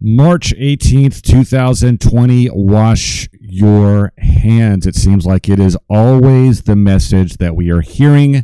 March 18th, 2020, wash your hands. It seems like it is always the message that we are hearing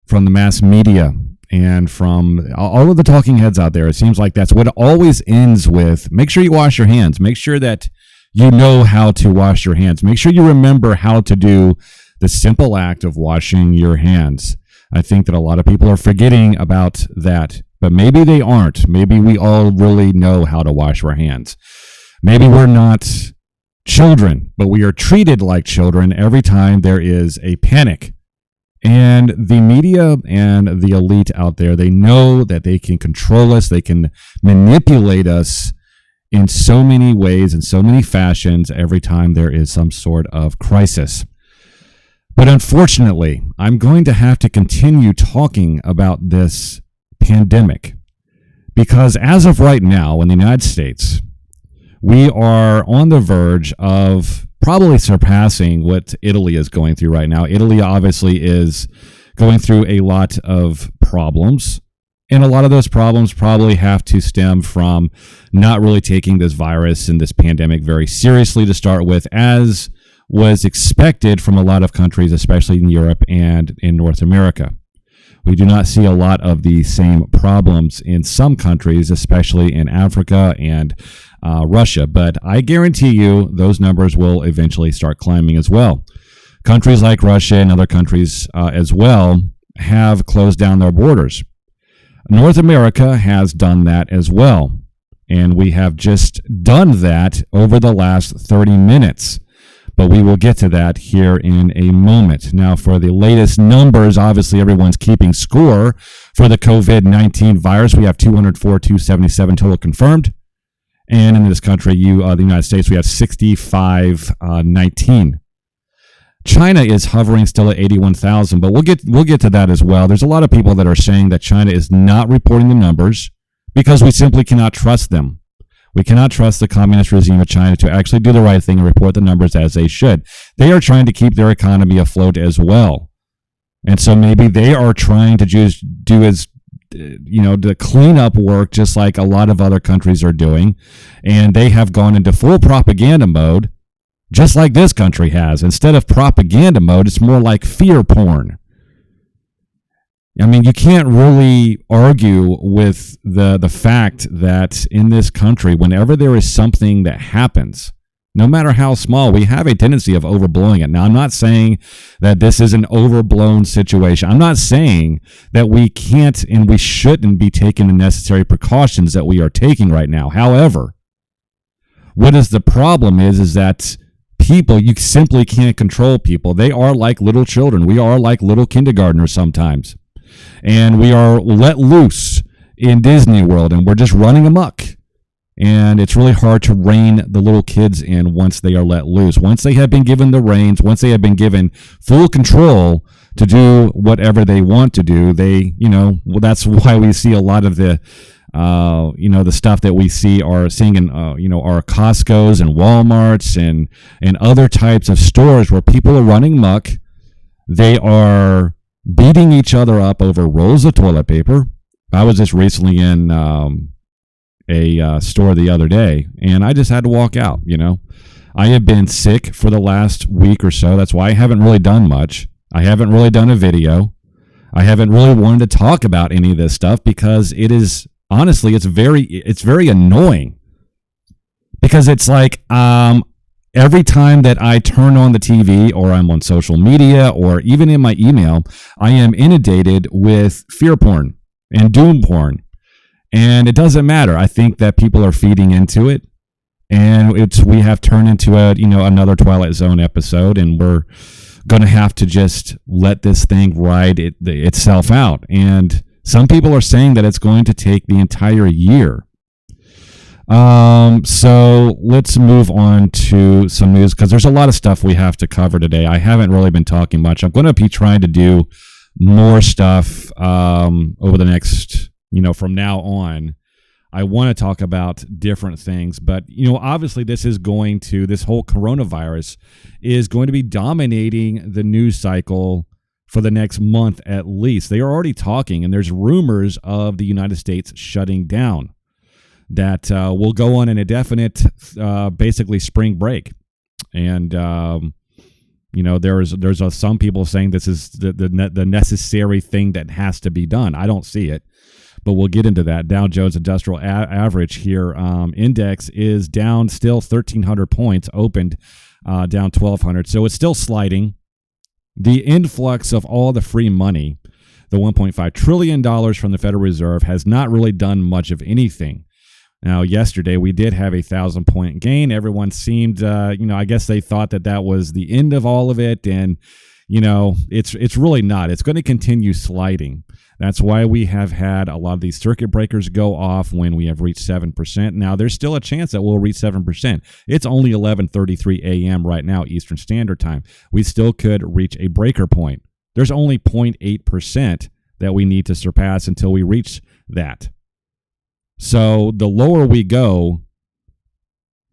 from the mass media and from all of the talking heads out there. It seems like that's what it always ends with. Make sure you wash your hands. Make sure that you know how to wash your hands. Make sure you remember how to do the simple act of washing your hands. I think that a lot of people are forgetting about that. But maybe they aren't. Maybe we all really know how to wash our hands. Maybe we're not children, but we are treated like children every time there is a panic. And the media and the elite out there, they know that they can control us. They can manipulate us in so many ways and so many fashions every time there is some sort of crisis. But unfortunately, I'm going to have to continue talking about this pandemic, because as of right now in the United States, we are on the verge of probably surpassing what Italy is going through right now. Italy obviously is going through a lot of problems, and a lot of those problems probably have to stem from not really taking this virus and this pandemic very seriously to start with, as was expected from a lot of countries, especially in Europe and in North America. We do not see a lot of the same problems in some countries, especially in Africa and Russia. But I guarantee you those numbers will eventually start climbing as well. Countries like Russia and other countries as well have closed down their borders. North America has done that as well. And we have just done that over the last 30 minutes. But we will get to that here in a moment. Now, for the latest numbers, obviously everyone's keeping score for the COVID-19 virus. We have 204,277 total confirmed. And in this country, the United States, we have 65,19. China is hovering still at 81,000, but we'll get to that as well. There's a lot of people that are saying that China is not reporting the numbers because we simply cannot trust them. We cannot trust the communist regime of China to actually do the right thing and report the numbers as they should. They are trying to keep their economy afloat as well. And so maybe they are trying to just do the cleanup work just like a lot of other countries are doing. And they have gone into full propaganda mode, just like this country has. Instead of propaganda mode, it's more like fear porn. I mean, you can't really argue with the fact that in this country, whenever there is something that happens, no matter how small, we have a tendency of overblowing it. Now, I'm not saying that this is an overblown situation. I'm not saying that we can't and we shouldn't be taking the necessary precautions that we are taking right now. However, what is the problem is that people, you simply can't control people. They are like little children. We are like little kindergartners sometimes. And we are let loose in Disney World, and we're just running amok. And it's really hard to rein the little kids in once they are let loose. Once they have been given the reins, once they have been given full control to do whatever they want to do, that's why we see a lot of the, the stuff that we seeing in, our Costco's and Walmarts and other types of stores where people are running amok. They are beating each other up over rolls of toilet paper. I was just recently in a store the other day, and I just had to walk out. I have been sick for the last week or so. That's why I haven't really done much. I haven't really done a video. I haven't really wanted to talk about any of this stuff because it is, honestly, it's very annoying. Because it's like, every time that I turn on the TV or I'm on social media or even in my email, I am inundated with fear porn and doom porn. And it doesn't matter. I think that people are feeding into it. And we have turned into another Twilight Zone episode, and we're going to have to just let this thing ride itself out. And some people are saying that it's going to take the entire year. So let's move on to some news, because there's a lot of stuff we have to cover today. I haven't really been talking much. I'm going to be trying to do more stuff over the next, from now on. I want to talk about different things, but obviously this whole coronavirus is going to be dominating the news cycle for the next month at least. They are already talking, and there's rumors of the United States shutting down. that will go on an indefinite, basically spring break. And there's some people saying this is the necessary thing that has to be done. I don't see it, but we'll get into that. Dow Jones Industrial Average here, index is down still 1,300 points, opened down 1,200. So it's still sliding. The influx of all the free money, the $1.5 trillion from the Federal Reserve, has not really done much of anything. Now, yesterday we did have a 1,000-point gain. Everyone seemed, I guess they thought that was the end of all of it, and it's really not. It's going to continue sliding. That's why we have had a lot of these circuit breakers go off when we have reached 7%. Now, there's still a chance that we'll reach 7%. It's only 11:33 a.m. right now, Eastern Standard Time. We still could reach a breaker point. There's only 0.8% that we need to surpass until we reach that. So the lower we go,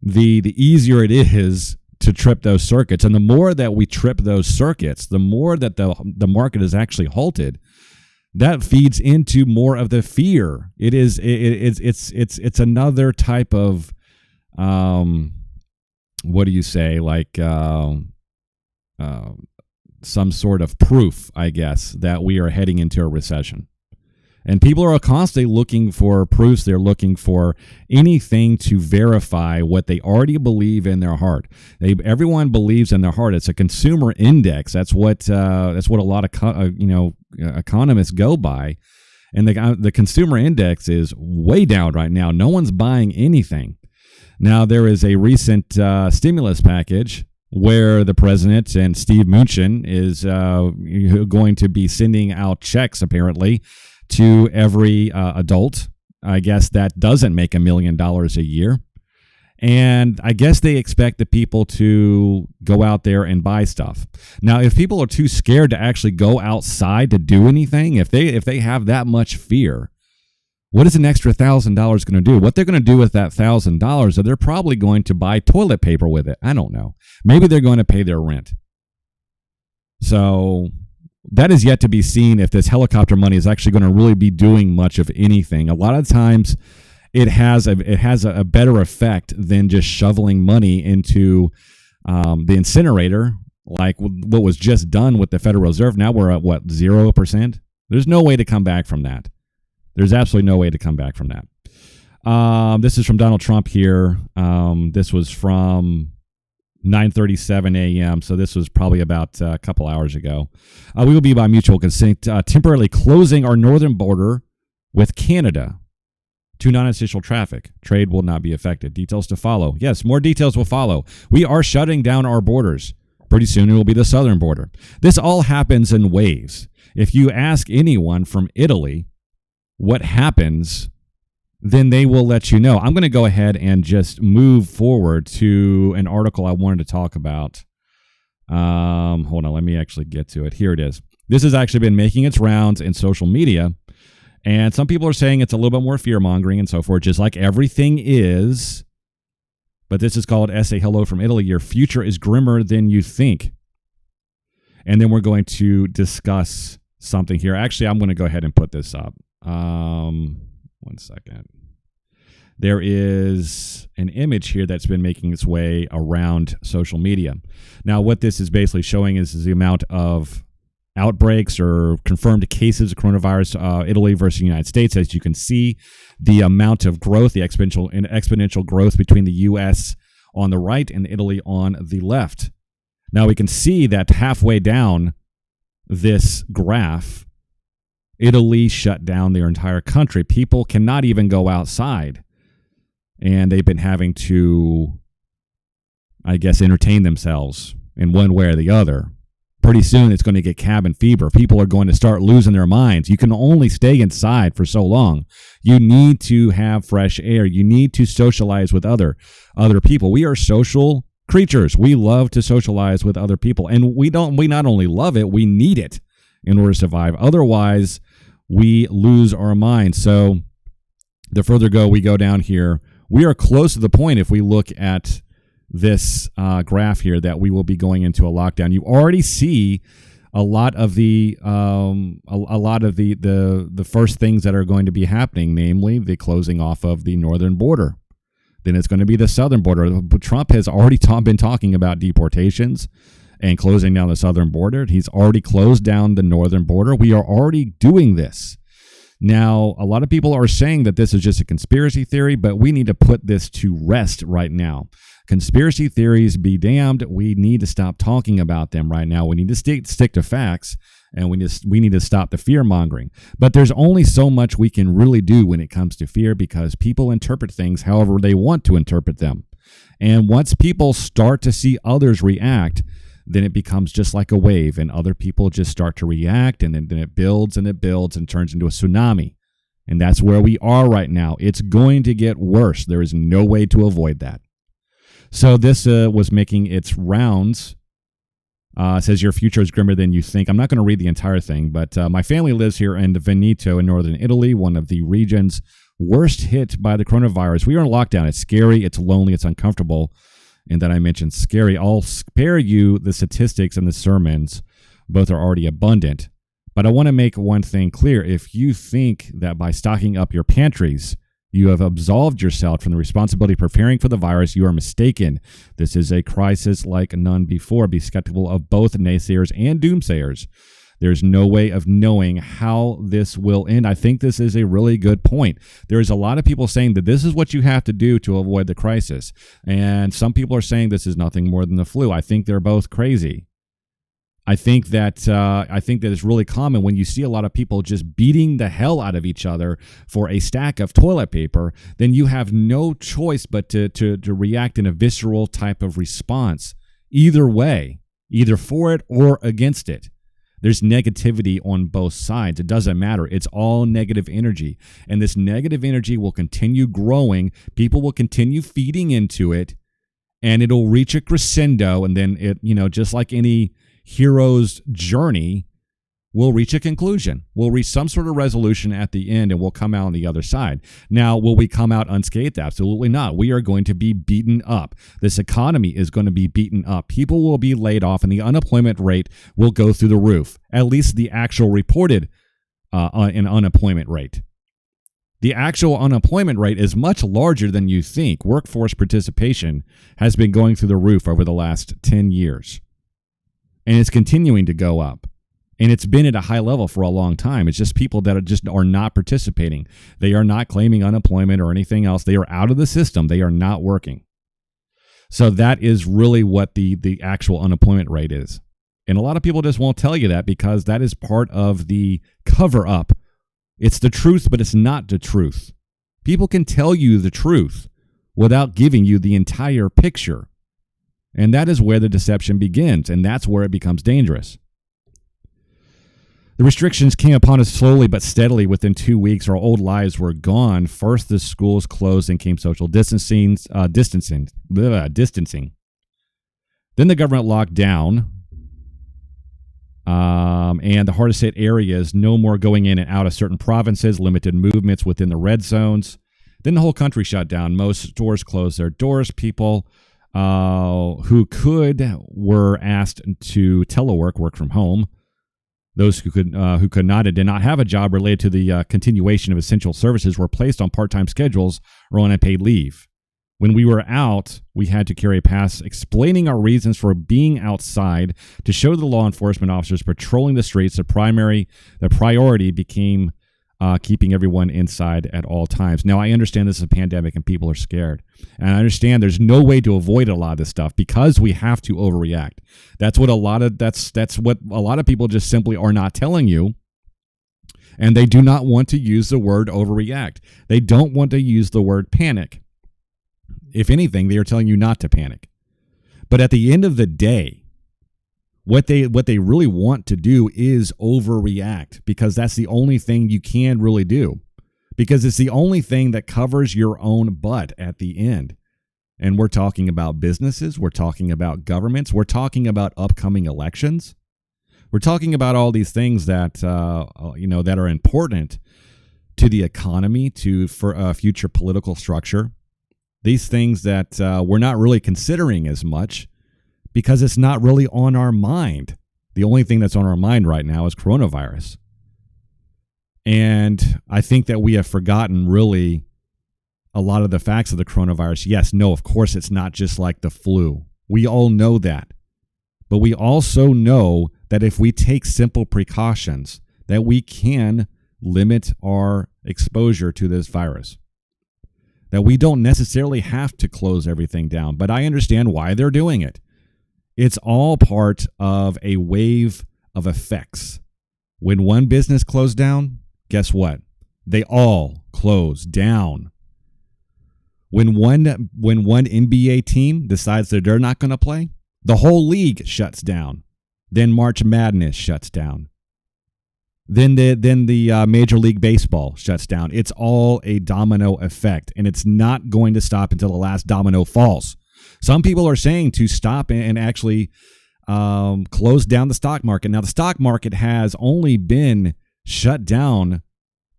the easier it is to trip those circuits. And the more that we trip those circuits, the more that the market is actually halted. That feeds into more of the fear. It's another type of what do you say, like some sort of proof, I guess, that we are heading into a recession. And people are constantly looking for proofs. They're looking for anything to verify what they already believe in their heart. Everyone believes in their heart. It's a consumer index. That's what a lot of economists go by. And the consumer index is way down right now. No one's buying anything. Now, there is a recent stimulus package where the president and Steve Mnuchin is going to be sending out checks, apparently, to every adult. I guess that doesn't make $1 million a year. And I guess they expect the people to go out there and buy stuff. Now, if people are too scared to actually go outside to do anything, if they have that much fear, what is an extra $1,000 going to do? What they're going to do with that $1,000 is they're probably going to buy toilet paper with it. I don't know. Maybe they're going to pay their rent. So that is yet to be seen if this helicopter money is actually going to really be doing much of anything. A lot of times it has a better effect than just shoveling money into the incinerator, like what was just done with the Federal Reserve. Now we're at, 0%? There's no way to come back from that. There's absolutely no way to come back from that. This is from Donald Trump here. This was from 9:37 a.m., so this was probably about a couple hours ago. We will be, by mutual consent, temporarily closing our northern border with Canada to non-essential traffic. Trade will not be affected. Details to follow. Yes, more details will follow. We are shutting down our borders. Pretty soon it will be the southern border. This all happens in waves. If you ask anyone from Italy what happens, then they will let you know. I'm going to go ahead and just move forward to an article I wanted to talk about. Hold on, let me actually get to it. Here it is. This has actually been making its rounds in social media, and some people are saying it's a little bit more fear-mongering and so forth, just like everything is. But this is called Essay Hello from Italy. Your future is grimmer than you think. And then we're going to discuss something here. Actually, I'm going to go ahead and put this up. 1 second. There is an image here that's been making its way around social media. Now, what this is basically showing is the amount of outbreaks or confirmed cases of coronavirus, Italy versus the United States. As you can see, the amount of growth, the exponential growth between the U.S. on the right and Italy on the left. Now, we can see that halfway down this graph, Italy shut down their entire country. People cannot even go outside. And they've been having to, I guess, entertain themselves in one way or the other. Pretty soon it's going to get cabin fever. People are going to start losing their minds. You can only stay inside for so long. You need to have fresh air. You need to socialize with other people. We are social creatures. We love to socialize with other people. And we not only love it, we need it in order to survive. Otherwise, we lose our minds. So the further we go down here, we are close to the point, if we look at this graph here, that we will be going into a lockdown. You already see a lot of the the first things that are going to be happening, namely the closing off of the northern border. Then it's going to be the southern border. Trump has already been talking about deportations and closing down the southern border. He's already closed down the northern border. We are already doing this. Now, a lot of people are saying that this is just a conspiracy theory, but we need to put this to rest right now. Conspiracy theories be damned. We need to stop talking about them right now. We need to stick to facts, and we need to stop the fear mongering. But there's only so much we can really do when it comes to fear, because people interpret things however they want to interpret them. And once people start to see others react, then it becomes just like a wave, and other people just start to react, and then it builds and it builds and turns into a tsunami. And that's where we are right now. It's going to get worse. There is no way to avoid that. So this was making its rounds. It says your future is grimmer than you think. I'm not going to read the entire thing, but my family lives here in Veneto in northern Italy, one of the regions worst hit by the coronavirus. We are in lockdown. It's scary. It's lonely. It's uncomfortable. And then I mentioned scary. I'll spare you the statistics and the sermons. Both are already abundant. But I want to make one thing clear. If you think that by stocking up your pantries, you have absolved yourself from the responsibility of preparing for the virus, you are mistaken. This is a crisis like none before. Be skeptical of both naysayers and doomsayers. There's no way of knowing how this will end. I think this is a really good point. There's a lot of people saying that this is what you have to do to avoid the crisis. And some people are saying this is nothing more than the flu. I think they're both crazy. I think that it's really common when you see a lot of people just beating the hell out of each other for a stack of toilet paper, then you have no choice but to react in a visceral type of response. Either way, either for it or against it. There's negativity on both sides. It doesn't matter. It's all negative energy. And this negative energy will continue growing. People will continue feeding into it, and it'll reach a crescendo. And then it, just like any hero's journey, will reach a conclusion. We'll reach some sort of resolution at the end, and we'll come out on the other side. Now, will we come out unscathed? Absolutely not. We are going to be beaten up. This economy is going to be beaten up. People will be laid off, and the unemployment rate will go through the roof, at least the actual reported unemployment rate. The actual unemployment rate is much larger than you think. Workforce participation has been going through the roof over the last 10 years, and it's continuing to go up. And it's been at a high level for a long time. It's just people that are not participating. They are not claiming unemployment or anything else. They are out of the system. They are not working. So that is really what the actual unemployment rate is. And a lot of people just won't tell you that, because that is part of the cover up. It's the truth, but it's not the truth. People can tell you the truth without giving you the entire picture. And that is where the deception begins, and that's where it becomes dangerous. The restrictions came upon us slowly but steadily. Within 2 weeks, our old lives were gone. First, the schools closed and came social distancing. Then the government locked down, and the hardest hit areas, no more going in and out of certain provinces, limited movements within the red zones. Then the whole country shut down. Most stores closed their doors. People who could were asked to work from home. Those who could not and did not have a job related to the continuation of essential services were placed on part-time schedules or on unpaid leave. When we were out, we had to carry a pass explaining our reasons for being outside to show the law enforcement officers patrolling the streets. The priority became keeping everyone inside at all times. Now, I understand this is a pandemic and people are scared. And I understand there's no way to avoid a lot of this stuff because we have to overreact. That's what a lot of people just simply are not telling you. And they do not want to use the word overreact. They don't want to use the word panic. If anything, they are telling you not to panic. But at the end of the day, what they really want to do is overreact, because that's the only thing you can really do, because it's the only thing that covers your own butt at the end. And we're talking about businesses. We're talking about governments. We're talking about upcoming elections. We're talking about all these things that that are important to the economy, for future political structure. These things that we're not really considering as much, because it's not really on our mind. The only thing that's on our mind right now is coronavirus. And I think that we have forgotten really a lot of the facts of the coronavirus. Yes, no, of course, it's not just like the flu. We all know that. But we also know that if we take simple precautions, that we can limit our exposure to this virus. That we don't necessarily have to close everything down, but I understand why they're doing it. It's all part of a wave of effects. When one business closed down, guess what? They all close down. When one NBA team decides that they're not going to play, the whole league shuts down. Then March Madness shuts down. Then the Major League Baseball shuts down. It's all a domino effect, and it's not going to stop until the last domino falls. Some people are saying to stop and actually close down the stock market. Now, the stock market has only been shut down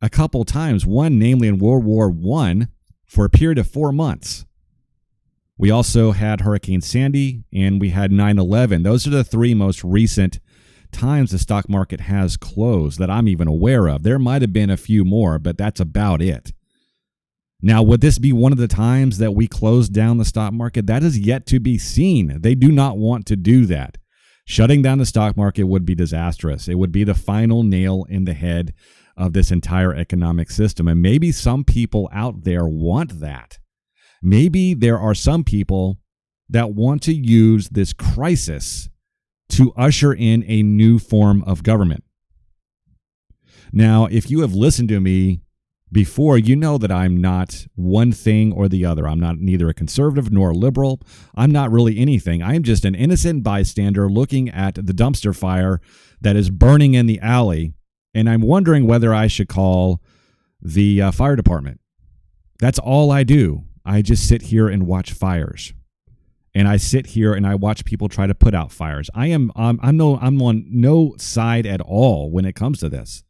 a couple times, one namely in World War I for a period of 4 months. We also had Hurricane Sandy, and we had 9/11. Those are the three most recent times the stock market has closed that I'm even aware of. There might have been a few more, but that's about it. Now, would this be one of the times that we close down the stock market? That is yet to be seen. They do not want to do that. Shutting down the stock market would be disastrous. It would be the final nail in the head of this entire economic system. And maybe some people out there want that. Maybe there are some people that want to use this crisis to usher in a new form of government. Now, if you have listened to me before, you know that I'm not one thing or the other. I'm not neither a conservative nor a liberal. I'm not really anything. I'm just an innocent bystander looking at the dumpster fire that is burning in the alley, and I'm wondering whether I should call the fire department. That's all I do. I just sit here and watch fires. And I sit here and I watch people try to put out fires. I'm on no side at all when it comes to this.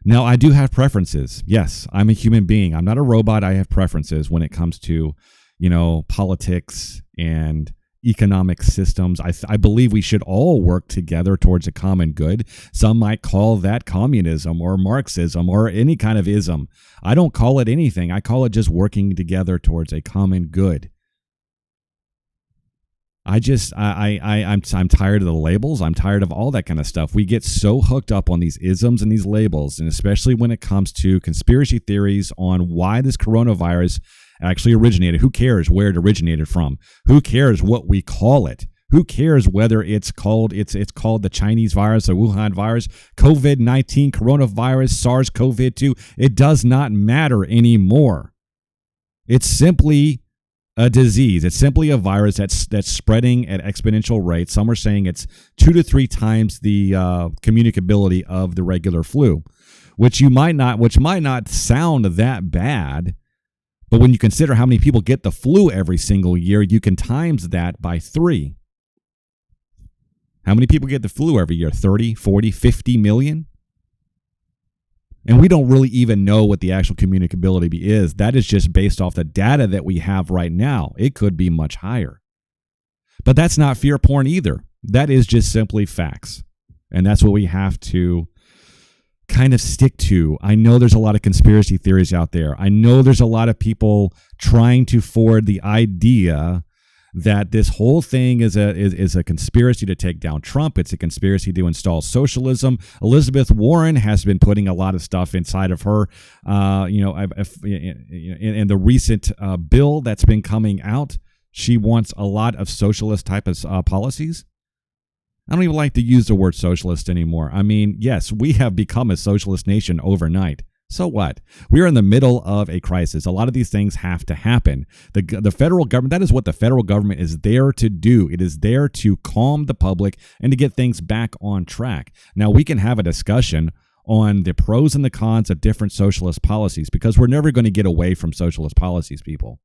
Now, I do have preferences. Yes, I'm a human being. I'm not a robot. I have preferences when it comes to, politics and economic systems. I believe we should all work together towards a common good. Some might call that communism or Marxism or any kind of ism. I don't call it anything. I call it just working together towards a common good. I'm tired of the labels. I'm tired of all that kind of stuff. We get so hooked up on these isms and these labels, and especially when it comes to conspiracy theories on why this coronavirus actually originated. Who cares where it originated from? Who cares what we call it? Who cares whether it's called the Chinese virus or Wuhan virus, COVID-19, coronavirus, SARS-CoV-2? It does not matter anymore. It's simply a disease. It's simply a virus that's spreading at exponential rates. Some are saying it's 2 to 3 times the communicability of the regular flu, which might not sound that bad, but when you consider how many people get the flu every single year, you can times that by 3. How many people get the flu every year? 30, 40, 50 million? And we don't really even know what the actual communicability is. That is just based off the data that we have right now. It could be much higher. But that's not fear porn either. That is just simply facts. And that's what we have to kind of stick to. I know there's a lot of conspiracy theories out there. I know there's a lot of people trying to forward the idea that this whole thing is a conspiracy to take down Trump. It's a conspiracy to install socialism. Elizabeth Warren has been putting a lot of stuff inside of her, in the recent bill that's been coming out. She wants a lot of socialist type of policies. I don't even like to use the word socialist anymore. I mean, yes, we have become a socialist nation overnight. So what? We are in the middle of a crisis. A lot of these things have to happen. The federal government, that is what the federal government is there to do. It is there to calm the public and to get things back on track. Now, we can have a discussion on the pros and the cons of different socialist policies because we're never going to get away from socialist policies, people.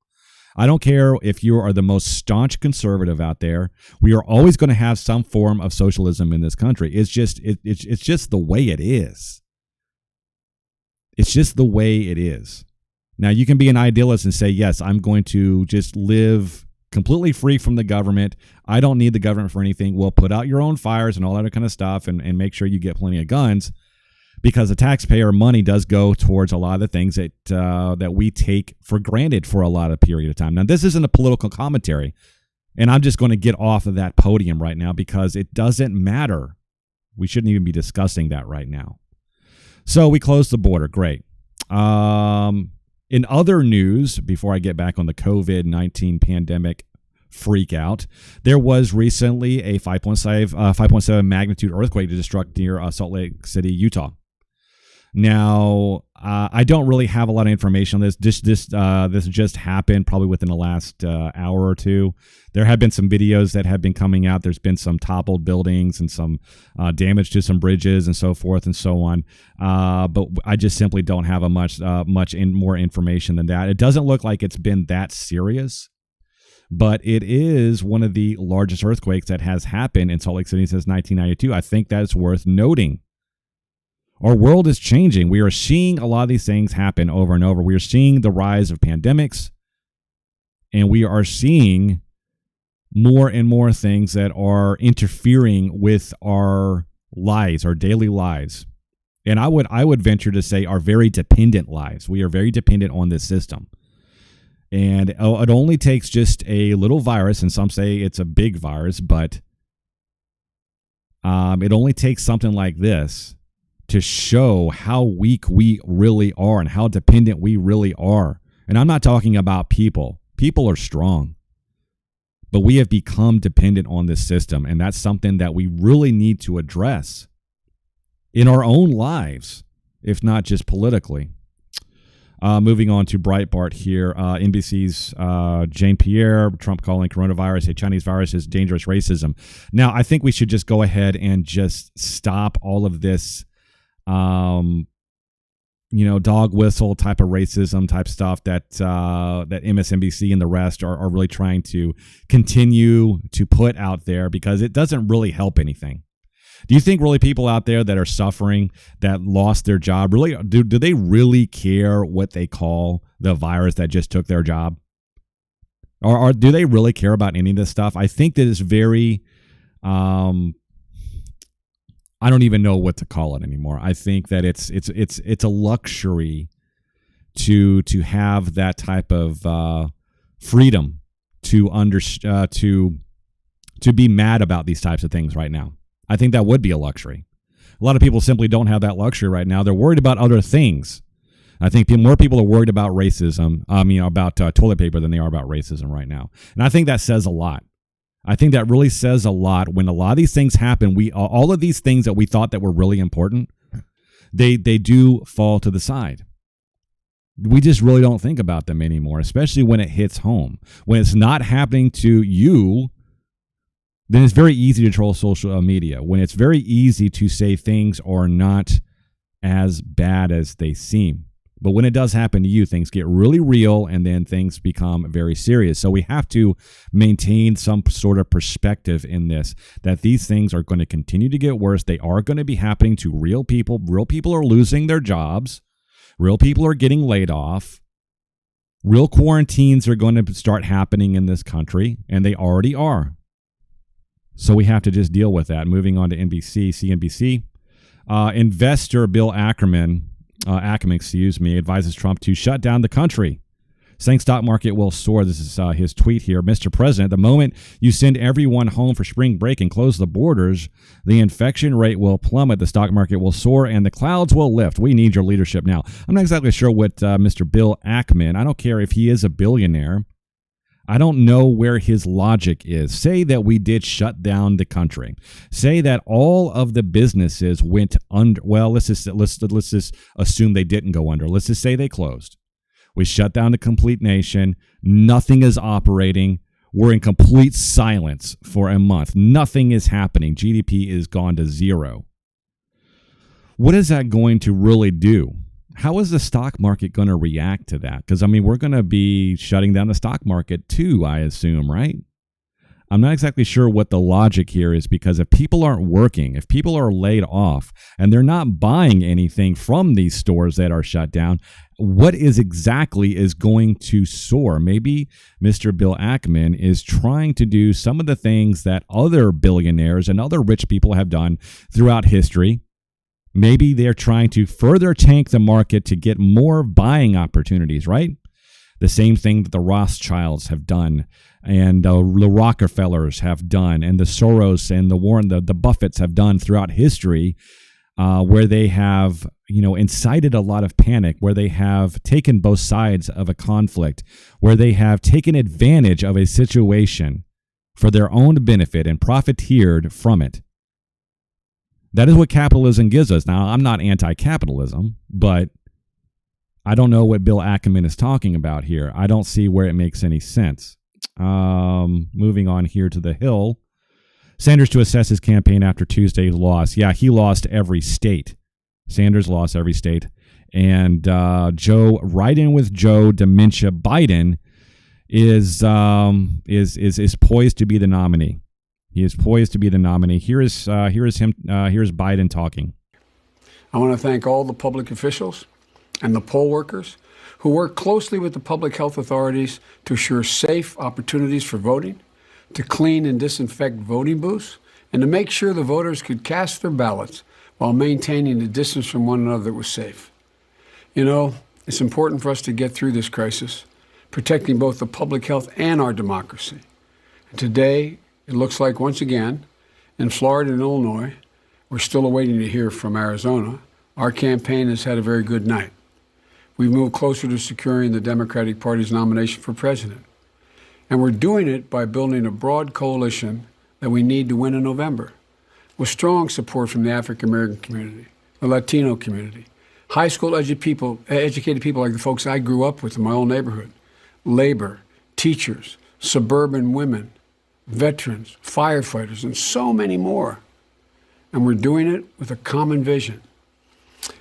I don't care if you are the most staunch conservative out there. We are always going to have some form of socialism in this country. It's just the way it is. It's just the way it is. Now, you can be an idealist and say, yes, I'm going to just live completely free from the government. I don't need the government for anything. We'll put out your own fires and all that other kind of stuff and make sure you get plenty of guns, because the taxpayer money does go towards a lot of the things that we take for granted for a lot of period of time. Now, this isn't a political commentary, and I'm just going to get off of that podium right now because it doesn't matter. We shouldn't even be discussing that right now. So we closed the border. Great. In other news, before I get back on the COVID-19 pandemic freak out, there was recently a 5.7 magnitude earthquake that struck near Salt Lake City, Utah. Now, I don't really have a lot of information on this. This just happened probably within the last hour or two. There have been some videos that have been coming out. There's been some toppled buildings and some damage to some bridges and so forth and so on. But I just simply don't have much more information than that. It doesn't look like it's been that serious, but it is one of the largest earthquakes that has happened in Salt Lake City since 1992. I think that's worth noting. Our world is changing. We are seeing a lot of these things happen over and over. We are seeing the rise of pandemics, and we are seeing more and more things that are interfering with our lives, our daily lives. And I would venture to say our very dependent lives. We are very dependent on this system. And it only takes just a little virus, and some say it's a big virus, but it only takes something like this to show how weak we really are and how dependent we really are. And I'm not talking about people. People are strong. But we have become dependent on this system, and that's something that we really need to address in our own lives, if not just politically. Moving on to Breitbart here, NBC's Jane Pierre, Trump calling coronavirus a Chinese virus is dangerous racism. Now, I think we should just go ahead and just stop all of this dog whistle type of racism type stuff that MSNBC and the rest are really trying to continue to put out there, because it doesn't really help anything. Do you think really people out there that are suffering, that lost their job, really do they really care what they call the virus that just took their job? Or do they really care about any of this stuff? I think that it's very I don't even know what to call it anymore. I think that it's a luxury to have that type of freedom to be mad about these types of things right now. I think that would be a luxury. A lot of people simply don't have that luxury right now. They're worried about other things. I think more people are worried about racism, about toilet paper than they are about racism right now. And I think that says a lot. I think that really says a lot when a lot of these things happen. All of these things that we thought that were really important, they do fall to the side. We just really don't think about them anymore, especially when it hits home. When it's not happening to you, then it's very easy to troll social media. When it's very easy to say things are not as bad as they seem. But when it does happen to you, things get really real, and then things become very serious. So we have to maintain some sort of perspective in this, that these things are going to continue to get worse. They are going to be happening to real people. Real people are losing their jobs. Real people are getting laid off. Real quarantines are going to start happening in this country, and they already are. So we have to just deal with that. Moving on to CNBC. Investor Bill Ackman, advises Trump to shut down the country, saying stock market will soar. This is his tweet here. Mr. President, the moment you send everyone home for spring break and close the borders, the infection rate will plummet, the stock market will soar, and the clouds will lift. We need your leadership now. I'm not exactly sure what Mr. Bill Ackman, I don't care if he is a billionaire. I don't know where his logic is. Say that we did shut down the country. Say that all of the businesses went under. Well, let's just assume they didn't go under. Let's just say they closed. We shut down the complete nation. Nothing is operating. We're in complete silence for a month. Nothing is happening. GDP is gone to zero. What is that going to really do? How is the stock market going to react to that? Because, we're going to be shutting down the stock market too, I assume, right? I'm not exactly sure what the logic here is, because if people aren't working, if people are laid off and they're not buying anything from these stores that are shut down, what is exactly is going to soar? Maybe Mr. Bill Ackman is trying to do some of the things that other billionaires and other rich people have done throughout history. Maybe they're trying to further tank the market to get more buying opportunities, right? The same thing that the Rothschilds have done, and the Rockefellers have done, and the Soros and the Warren, the Buffetts have done throughout history, where they have, incited a lot of panic, where they have taken both sides of a conflict, where they have taken advantage of a situation for their own benefit and profiteered from it. That is what capitalism gives us. Now, I'm not anti-capitalism, but I don't know what Bill Ackman is talking about here. I don't see where it makes any sense. Moving on here to the Hill. Sanders to assess his campaign after Tuesday's loss. Yeah, he lost every state. Sanders lost every state. And Joe, right in with Joe Dementia Biden, is poised to be the nominee. He is poised to be the nominee. Here is Biden talking. I want to thank all the public officials and the poll workers who work closely with the public health authorities to assure safe opportunities for voting, to clean and disinfect voting booths, and to make sure the voters could cast their ballots while maintaining the distance from one another that was safe. It's important for us to get through this crisis, protecting both the public health and our democracy. And today, it looks like once again, in Florida and Illinois, we're still awaiting to hear from Arizona, our campaign has had a very good night. We've moved closer to securing the Democratic Party's nomination for president. And we're doing it by building a broad coalition that we need to win in November, with strong support from the African American community, the Latino community, high school educated people like the folks I grew up with in my own neighborhood, labor, teachers, suburban women, veterans, firefighters, and so many more. And we're doing it with a common vision.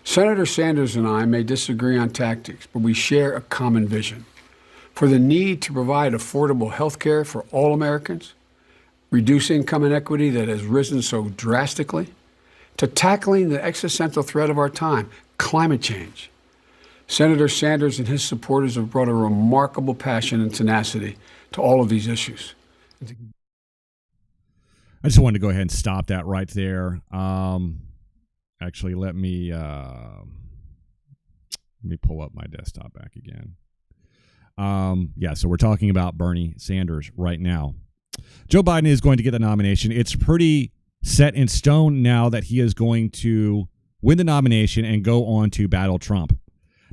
Senator Sanders and I may disagree on tactics, but we share a common vision for the need to provide affordable health care for all Americans, reduce income inequity that has risen so drastically, to tackling the existential threat of our time, climate change. Senator Sanders and his supporters have brought a remarkable passion and tenacity to all of these issues. I just wanted to go ahead and stop that right there. Actually, let me pull up my desktop back again. So we're talking about Bernie Sanders right now. Joe Biden is going to get the nomination. It's pretty set in stone now that he is going to win the nomination and go on to battle Trump.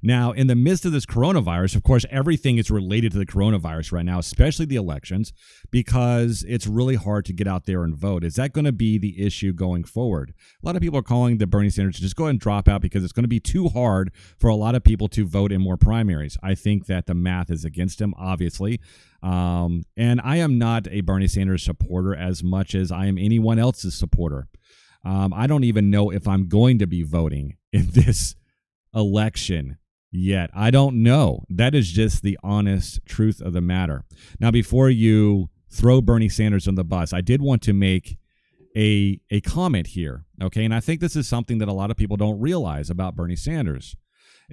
Now, in the midst of this coronavirus, of course, everything is related to the coronavirus right now, especially the elections, because it's really hard to get out there and vote. Is that going to be the issue going forward? A lot of people are calling the Bernie Sanders to just go ahead and drop out because it's going to be too hard for a lot of people to vote in more primaries. I think that the math is against him, obviously. And I am not a Bernie Sanders supporter as much as I am anyone else's supporter. I don't even know if I'm going to be voting in this election yet. I don't know. That is just the honest truth of the matter. Now, before you throw Bernie Sanders on the bus, I did want to make a comment here, okay? And I think this is something that a lot of people don't realize about Bernie Sanders,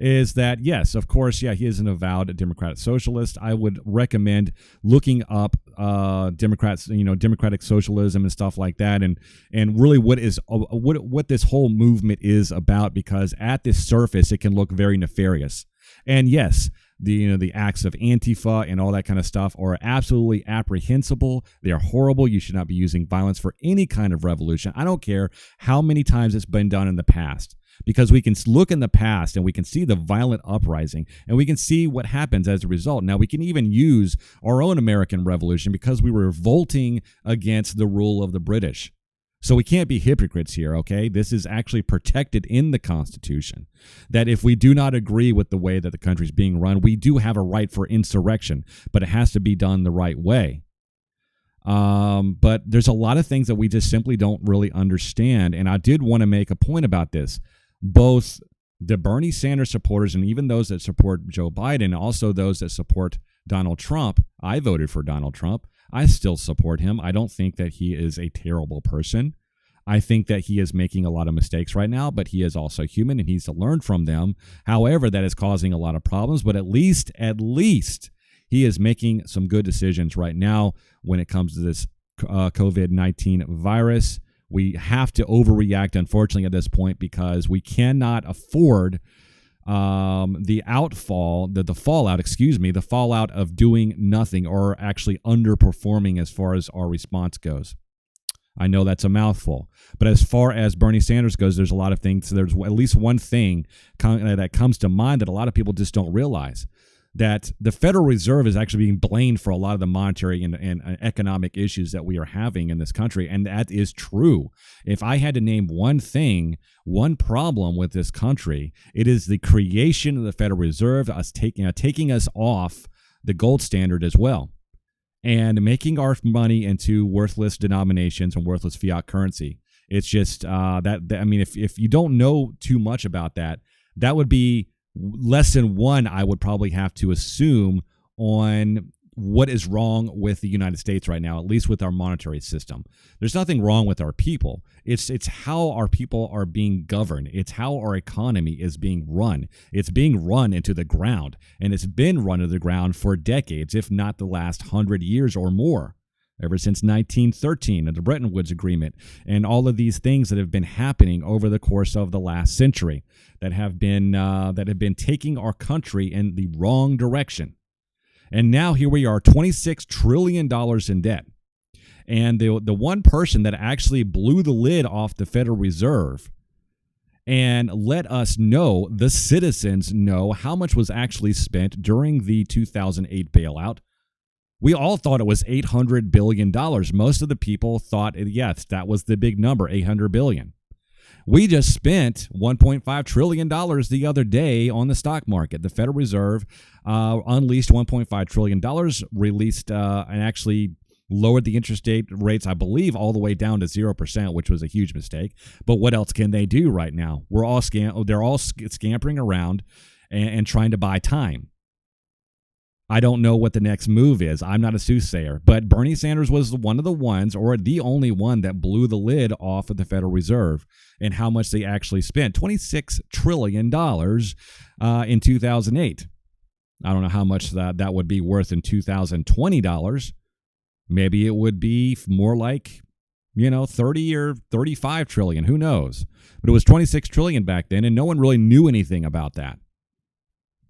is that, yes, of course, he is an avowed Democratic socialist. I would recommend looking up democratic socialism and stuff like that, and really what this whole movement is about, because at the surface it can look very nefarious. And yes, the acts of Antifa and all that kind of stuff are absolutely apprehensible. They are horrible. You should not be using violence for any kind of revolution. I don't care how many times it's been done in the past, because we can look in the past and we can see the violent uprising and we can see what happens as a result. Now, we can even use our own American Revolution because we were revolting against the rule of the British. So we can't be hypocrites here, okay? This is actually protected in the Constitution, that if we do not agree with the way that the country is being run, we do have a right for insurrection, but it has to be done the right way. But there's a lot of things that we just simply don't really understand, and I did want to make a point about this. Both the Bernie Sanders supporters and even those that support Joe Biden, also those that support Donald Trump, I voted for Donald Trump. I still support him. I don't think that he is a terrible person. I think that he is making a lot of mistakes right now, but he is also human and he needs to learn from them. However, that is causing a lot of problems, but at least he is making some good decisions right now when it comes to this COVID-19 virus. We have to overreact, unfortunately, at this point because we cannot afford the fallout of doing nothing or actually underperforming as far as our response goes. I know that's a mouthful, but as far as Bernie Sanders goes, there's a lot of things. There's at least one thing that comes to mind that a lot of people just don't realize, that the Federal Reserve is actually being blamed for a lot of the monetary and economic issues that we are having in this country. And that is true. If I had to name one thing, one problem with this country, it is the creation of the Federal Reserve, us taking us off the gold standard as well, and making our money into worthless denominations and worthless fiat currency. It's just if you don't know too much about that, that would be lesson one I would probably have to assume on what is wrong with the United States right now, at least with our monetary system. There's nothing wrong with our people. It's how our people are being governed. It's how our economy is being run. It's being run into the ground, and it's been run into the ground for decades, if not the last 100 years or more. Ever since 1913 and the Bretton Woods Agreement and all of these things that have been happening over the course of the last century that have been taking our country in the wrong direction. And now here we are, $26 trillion in debt. And the one person that actually blew the lid off the Federal Reserve and let us know, the citizens know, how much was actually spent during the 2008 bailout. We all thought it was $800 billion. Most of the people thought, yes, that was the big number, $800 billion. We just spent $1.5 trillion the other day on the stock market. The Federal Reserve unleashed $1.5 trillion, released and actually lowered the interest rates, I believe, all the way down to 0%, which was a huge mistake. But what else can they do right now? They're all scampering around and trying to buy time. I don't know what the next move is. I'm not a soothsayer, but Bernie Sanders was one of the ones, or the only one, that blew the lid off of the Federal Reserve and how much they actually spent. $26 trillion in 2008. I don't know how much that would be worth in 2020 dollars. Maybe it would be more like, 30 or 35 trillion. Who knows? But it was 26 trillion back then, and no one really knew anything about that.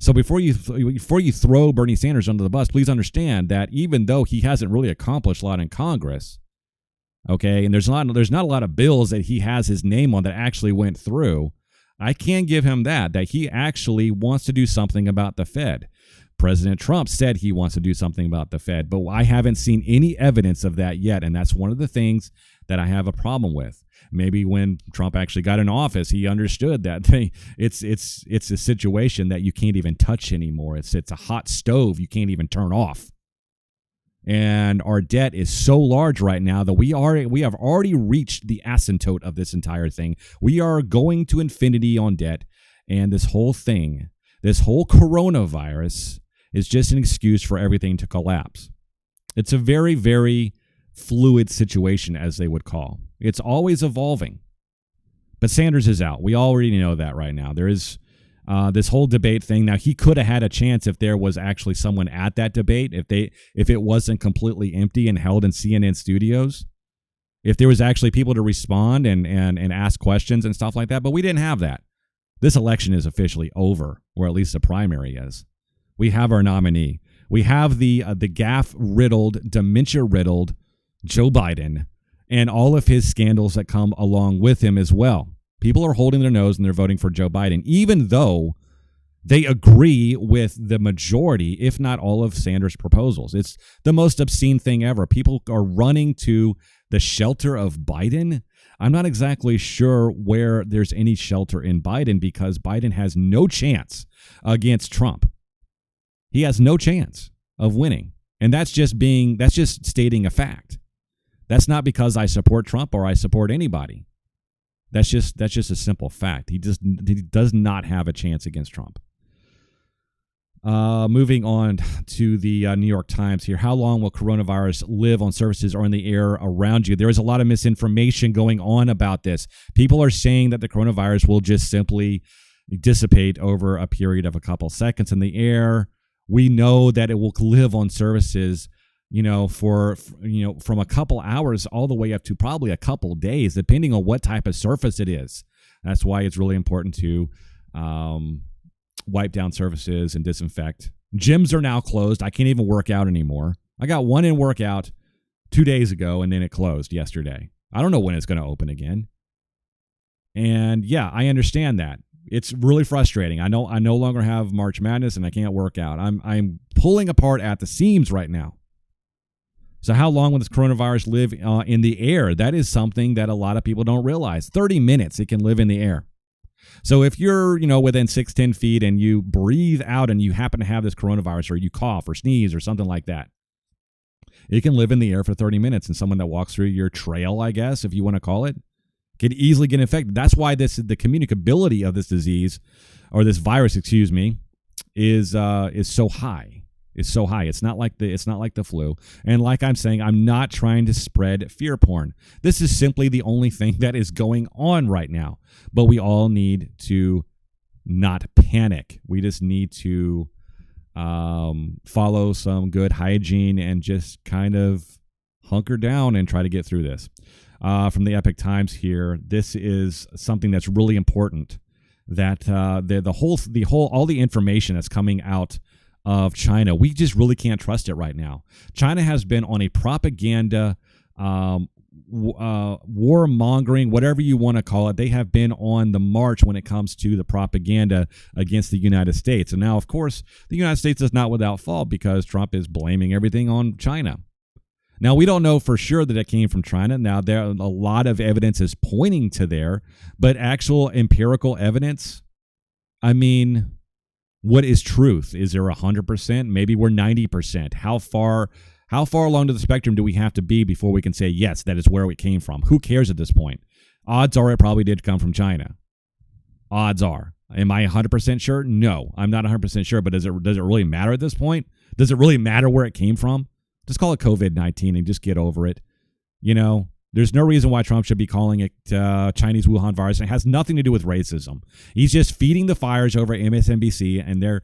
So before you throw Bernie Sanders under the bus, please understand that even though he hasn't really accomplished a lot in Congress, okay, and there's not a lot of bills that he has his name on that actually went through, I can give him that he actually wants to do something about the Fed. President Trump said he wants to do something about the Fed, but I haven't seen any evidence of that yet, and that's one of the things that I have a problem with. Maybe when Trump actually got in office, he understood that it's a situation that you can't even touch anymore. It's a hot stove you can't even turn off. And our debt is so large right now that we have already reached the asymptote of this entire thing. We are going to infinity on debt, and this whole coronavirus is just an excuse for everything to collapse. It's a very, very fluid situation, as they would call. It's always evolving. But Sanders is out. We already know that right now. There is this whole debate thing. Now, he could have had a chance if there was actually someone at that debate, if it wasn't completely empty and held in CNN studios, if there was actually people to respond and ask questions and stuff like that. But we didn't have that. This election is officially over, or at least the primary is. We have our nominee. We have the gaffe-riddled, dementia-riddled Joe Biden and all of his scandals that come along with him as well. People are holding their nose and they're voting for Joe Biden, even though they agree with the majority, if not all, of Sanders' proposals. It's the most obscene thing ever. People are running to the shelter of Biden. I'm not exactly sure where there's any shelter in Biden, because Biden has no chance against Trump. He has no chance of winning. And that's just stating a fact. That's not because I support Trump or I support anybody. That's just a simple fact. He does not have a chance against Trump. Moving on to the New York Times here. How long will coronavirus live on surfaces or in the air around you? There is a lot of misinformation going on about this. People are saying that the coronavirus will just simply dissipate over a period of a couple seconds in the air. We know that it will live on surfaces, for from a couple hours all the way up to probably a couple days, depending on what type of surface it is. That's why it's really important to wipe down surfaces and disinfect. Gyms are now closed. I can't even work out anymore. I got one in workout 2 days ago, and then it closed yesterday. I don't know when it's going to open again. And yeah, I understand that. It's really frustrating. I no longer have March Madness, and I can't work out. I'm pulling apart at the seams right now. So how long will this coronavirus live in the air? That is something that a lot of people don't realize. 30 minutes it can live in the air. So if you're, within 6-10 feet and you breathe out and you happen to have this coronavirus, or you cough or sneeze or something like that, it can live in the air for 30 minutes. And someone that walks through your trail, I guess, if you want to call it, can easily get infected. That's why the communicability of this disease, or this virus, is so high. It's so high. It's not like the flu. And like I'm saying, I'm not trying to spread fear porn. This is simply the only thing that is going on right now. But we all need to not panic. We just need to follow some good hygiene and just kind of hunker down and try to get through this. From the Epic Times here, this is something that's really important. That all the information that's coming out of China, we just really can't trust it right now. China has been on a propaganda, warmongering, whatever you want to call it. They have been on the march when it comes to the propaganda against the United States. And now, of course, the United States is not without fault, because Trump is blaming everything on China. Now, we don't know for sure that it came from China. Now, there a lot of evidence is pointing to there, but actual empirical evidence, what is truth? Is there 100%? Maybe we're 90%. How far along to the spectrum do we have to be before we can say, yes, that is where it came from? Who cares at this point? Odds are it probably did come from China. Odds are. Am I 100% sure? No, I'm not 100% sure, but does it really matter at this point? Does it really matter where it came from? Just call it COVID-19 and just get over it. There's no reason why Trump should be calling it Chinese Wuhan virus. It has nothing to do with racism. He's just feeding the fires over at MSNBC, and they're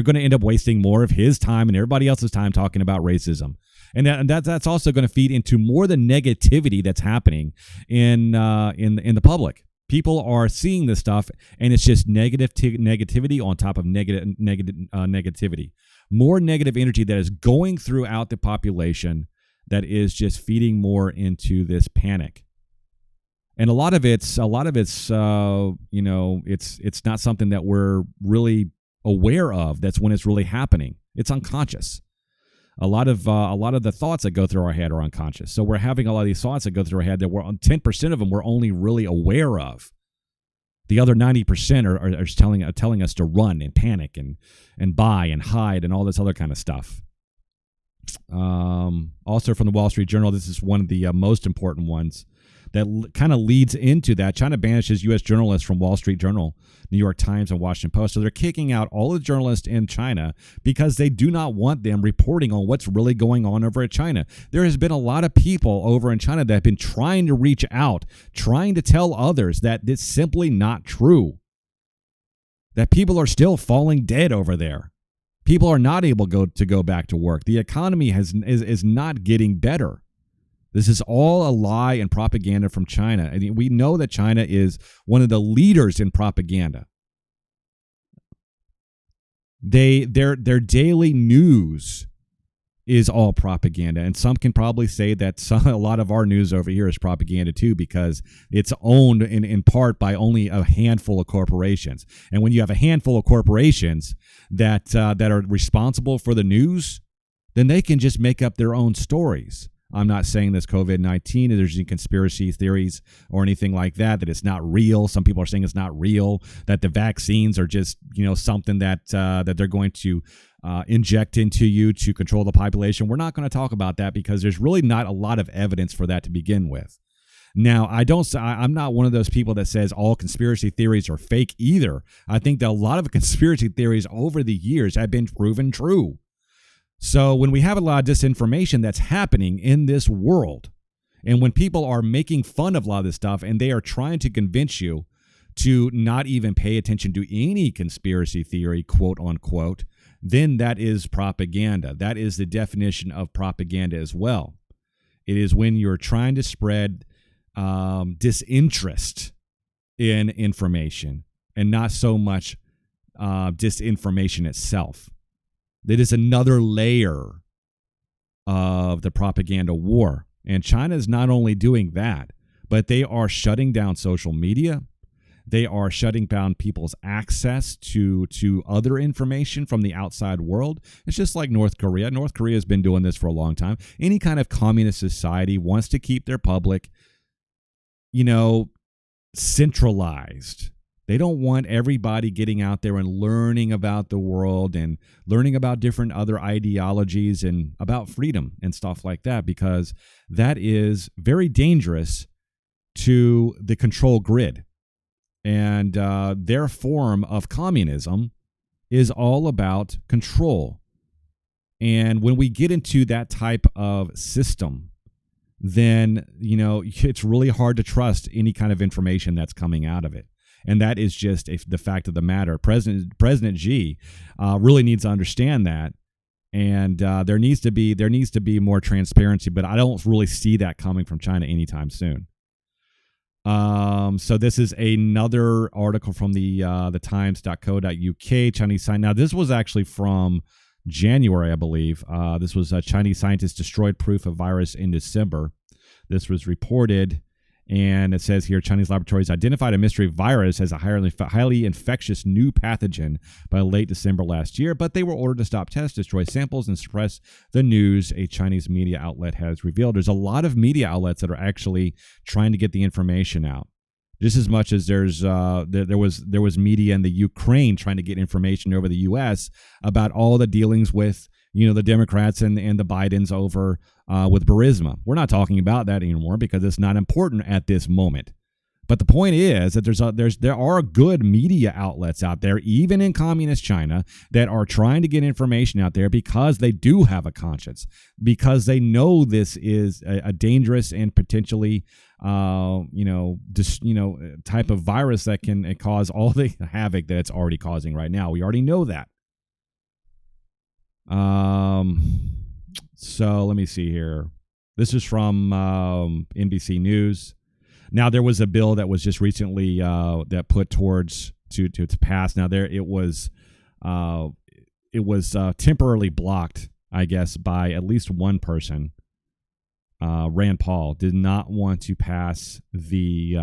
going to end up wasting more of his time and everybody else's time talking about racism. And that's also going to feed into more the negativity that's happening in the public. People are seeing this stuff, and it's just negativity on top of negativity. More negative energy that is going throughout the population, that is just feeding more into this panic. And a lot of it's it's not something that we're really aware of. That's when it's really happening. It's unconscious. A lot of the thoughts that go through our head are unconscious. So we're having a lot of these thoughts that go through our head that we're 10% of them we're only really aware of. The other 90% are telling us to run and panic and buy and hide and all this other kind of stuff. Also from the Wall Street Journal, this is one of the most important ones that kind of leads into that. China banishes U.S. journalists from Wall Street Journal, New York Times, and Washington Post. So they're kicking out all the journalists in China because they do not want them reporting on what's really going on over at China. There has been a lot of people over in China that have been trying to reach out, trying to tell others that it's simply not true, that people are still falling dead over there. People are not able to go back to work. The economy is not getting better. This is all a lie and propaganda from China. I mean, we know that China is one of the leaders in propaganda. Their daily news is all propaganda, and some can probably say that a lot of our news over here is propaganda too, because it's owned in part by only a handful of corporations. And when you have a handful of corporations that are responsible for the news, then they can just make up their own stories. I'm not saying this COVID-19, there's any conspiracy theories or anything like that it's not real. Some people are saying it's not real, that the vaccines are just, something that they're going to inject into you to control the population. We're not going to talk about that because there's really not a lot of evidence for that to begin with. Now, I'm not one of those people that says all conspiracy theories are fake either. I think that a lot of conspiracy theories over the years have been proven true. So when we have a lot of disinformation that's happening in this world, and when people are making fun of a lot of this stuff and they are trying to convince you to not even pay attention to any conspiracy theory, quote unquote, then that is propaganda. That is the definition of propaganda as well. It is when you're trying to spread disinterest in information and not so much disinformation itself. That is another layer of the propaganda war. And China is not only doing that, but they are shutting down social media. They are shutting down people's access to other information from the outside world. It's just like North Korea. North Korea has been doing this for a long time. Any kind of communist society wants to keep their public, centralized. They don't want everybody getting out there and learning about the world and learning about different other ideologies and about freedom and stuff like that, because that is very dangerous to the control grid. And their form of communism is all about control. And when we get into that type of system, then, it's really hard to trust any kind of information that's coming out of it. And that is just the fact of the matter. President Xi really needs to understand that. And there needs to be more transparency, but I don't really see that coming from China anytime soon. So this is another article from the times.co.uk, Chinese science. Now, this was actually from January, I believe. This was Chinese scientists destroyed proof of virus in December. This was reported, and it says here, Chinese laboratories identified a mystery virus as a highly infectious new pathogen by late December last year, but they were ordered to stop tests, destroy samples, and suppress the news, a Chinese media outlet has revealed. There's a lot of media outlets that are actually trying to get the information out. Just as much as there was media in the Ukraine trying to get information over the U.S. about all the dealings with the Democrats and the Bidens over with Burisma. We're not talking about that anymore because it's not important at this moment. But the point is that there are good media outlets out there, even in communist China, that are trying to get information out there because they do have a conscience, because they know this is a dangerous and potentially type of virus that can cause all the havoc that it's already causing right now. We already know that. So let me see here. This is from NBC News. Now, there was a bill that was just recently that put towards to pass. Now, it was temporarily blocked, I guess, by at least one person. Rand Paul did not want to pass the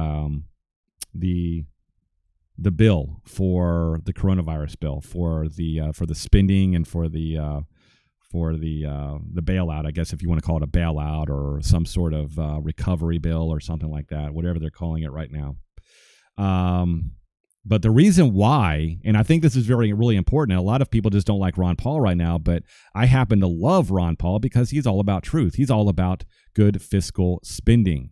bill for the coronavirus bill for the spending and for the bailout, I guess, if you want to call it a bailout or some sort of recovery bill or something like that, whatever they're calling it right now. But the reason why, and I think this is really important, and a lot of people just don't like Ron Paul right now, but I happen to love Ron Paul because he's all about truth. He's all about good fiscal spending.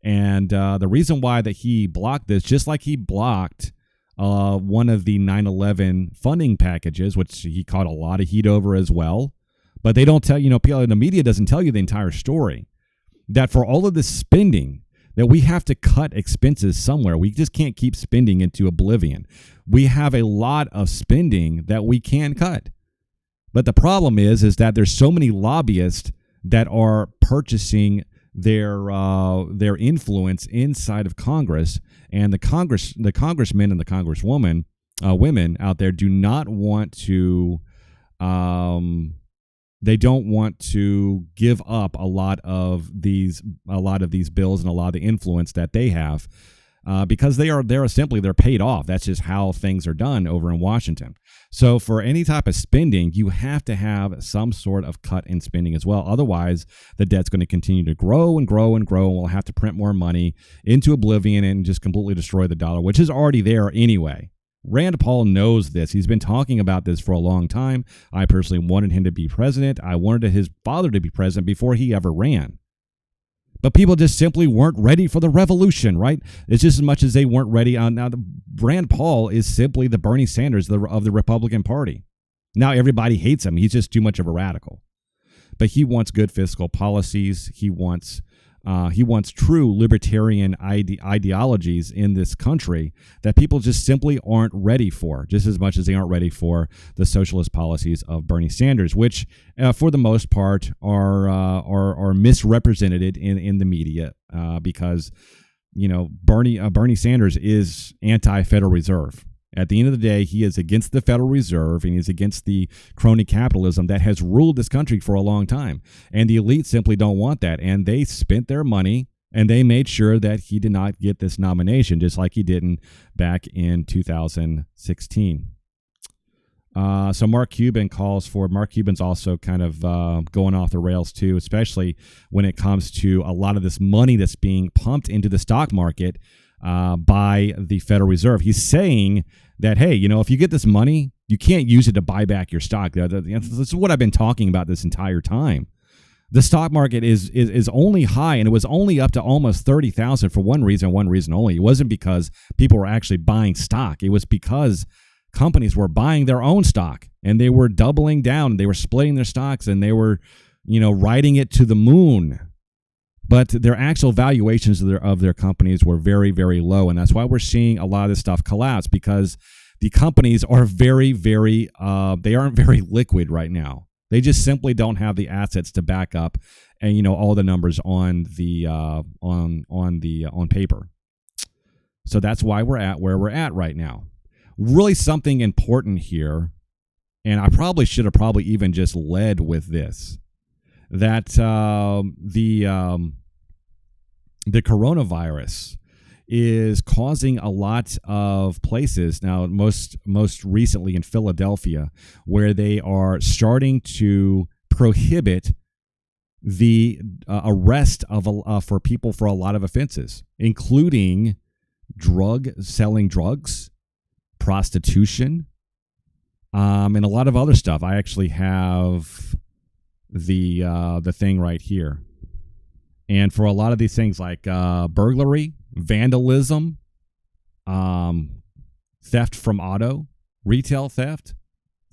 And the reason why that he blocked this, just like he blocked one of the 9/11 funding packages, which he caught a lot of heat over as well. But they don't tell, people in the media doesn't tell you the entire story. That for all of this spending, that we have to cut expenses somewhere. We just can't keep spending into oblivion. We have a lot of spending that we can cut. But the problem is that there's so many lobbyists that are purchasing their influence inside of Congress, and the congressmen and the congresswomen, women out there do not want to. They don't want to give up a lot of these bills and a lot of the influence that they have, because they're paid off. That's just how things are done over in Washington. So for any type of spending, you have to have some sort of cut in spending as well. Otherwise, the debt's going to continue to grow and grow and grow, and we'll have to print more money into oblivion and just completely destroy the dollar, which is already there anyway. Rand Paul knows this. He's been talking about this for a long time. I personally wanted him to be president. I wanted his father to be president before he ever ran, But people just simply weren't ready for the revolution, right? It's just as much as they weren't ready on. Now, Rand Paul is simply the Bernie Sanders of the Republican Party. Now everybody hates him. He's just too much of a radical. But he wants good fiscal policies. He wants true libertarian ideologies in this country that people just simply aren't ready for, just as much as they aren't ready for the socialist policies of Bernie Sanders, which, for the most part, are misrepresented in the media because Bernie Sanders is anti-Federal Reserve. At the end of the day, he is against the Federal Reserve, and he's against the crony capitalism that has ruled this country for a long time. And the elite simply don't want that. And they spent their money, and they made sure that he did not get this nomination, just like he didn't back in 2016. So Mark Cuban's also kind of going off the rails too, especially when it comes to a lot of this money that's being pumped into the stock market by the Federal Reserve. He's saying that, hey, if you get this money, you can't use it to buy back your stock. This is what I've been talking about this entire time. The stock market is only high, and it was only up to almost 30,000 for one reason only. It wasn't because people were actually buying stock. It was because companies were buying their own stock, and they were doubling down. They were splitting their stocks, and they were, riding it to the moon. But their actual valuations of their companies were very, very low. And that's why we're seeing a lot of this stuff collapse, because the companies are very, very, they aren't very liquid right now. They just simply don't have the assets to back up and, all the numbers on the, on paper. So that's why we're at where we're at right now. Really something important here. And I probably should have even just led with this, that the coronavirus is causing a lot of places now, most recently in Philadelphia, where they are starting to prohibit the arrest of for people for a lot of offenses, including selling drugs, prostitution, and a lot of other stuff. I actually have the thing right here. And for a lot of these things like burglary, vandalism, theft from auto, retail theft,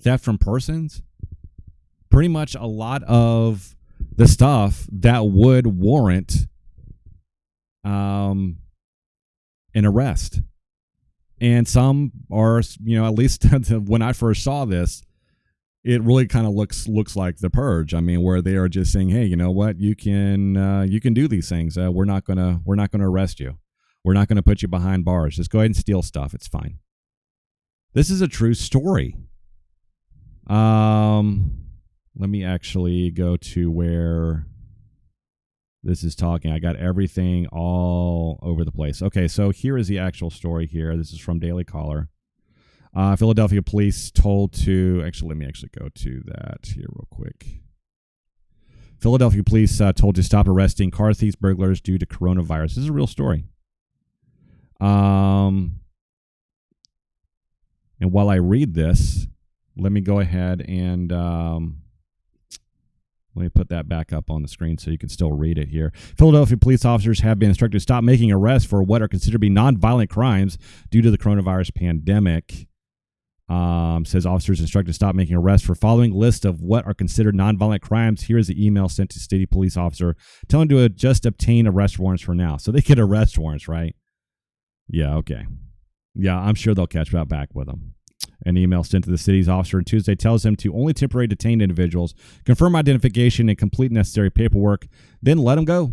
theft from persons, pretty much a lot of the stuff that would warrant an arrest. And some are, at least when I first saw this, it really kind of looks like The Purge. I mean, where they are just saying, hey, you know what, you can do these things. We're not gonna arrest you. We're not gonna put you behind bars. Just go ahead and steal stuff. It's fine. This is a true story. Let me actually go to where this is talking. I got everything all over the place. Okay, so here is the actual story here. This is from Daily Caller. Philadelphia police told to... Actually, let me actually go to that here real quick. Philadelphia police told to stop arresting car thieves, burglars due to coronavirus. This is a real story. And while I read this, let me go ahead and... let me put that back up on the screen so you can still read it here. Philadelphia police officers have been instructed to stop making arrests for what are considered to be nonviolent crimes due to the coronavirus pandemic. Says officers instructed to stop making arrests for following list of what are considered nonviolent crimes. Here is the email sent to city police officer telling to just obtain arrest warrants for now. So they get arrest warrants, right? Yeah, okay. Yeah, I'm sure they'll catch back with them. An email sent to the city's officer on Tuesday tells him to only temporarily detain individuals, confirm identification, and complete necessary paperwork, then let them go.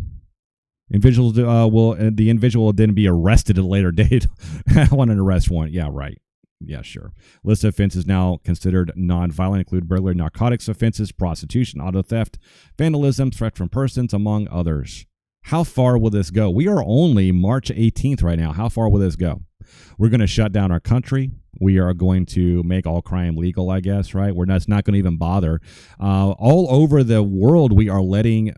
The individual will then be arrested at a later date. I want an arrest warrant. Yeah, right. Yeah, sure. List of offenses now considered nonviolent include burglary, narcotics offenses, prostitution, auto theft, vandalism, threat from persons, among others. How far will this go? We are only March 18th right now. How far will this go? We're going to shut down our country. We are going to make all crime legal, I guess, right? We're not going to even bother. All over the world, we are letting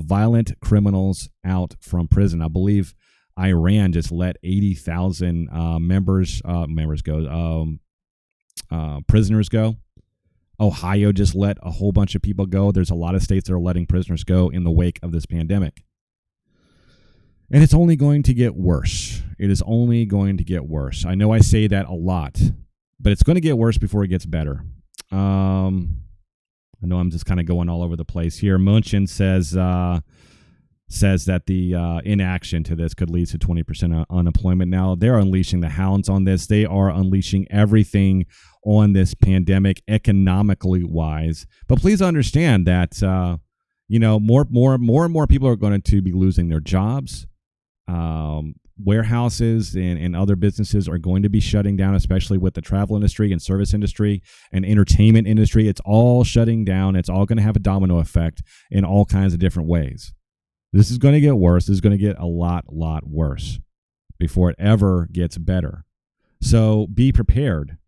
violent criminals out from prison. I believe Iran just let 80,000 prisoners go. Ohio just let a whole bunch of people go. There's a lot of states that are letting prisoners go in the wake of this pandemic. And it's only going to get worse. It is only going to get worse. I know I say that a lot, but it's going to get worse before it gets better. I know I'm just kind of going all over the place here. Munchin says that the inaction to this could lead to 20% unemployment. Now, they're unleashing the hounds on this. They are unleashing everything on this pandemic economically wise. But please understand that more and more people are going to be losing their jobs. Warehouses and other businesses are going to be shutting down, especially with the travel industry and service industry and entertainment industry. It's all shutting down. It's all going to have a domino effect in all kinds of different ways. This is going to get worse. This is going to get a lot worse before it ever gets better. So be prepared.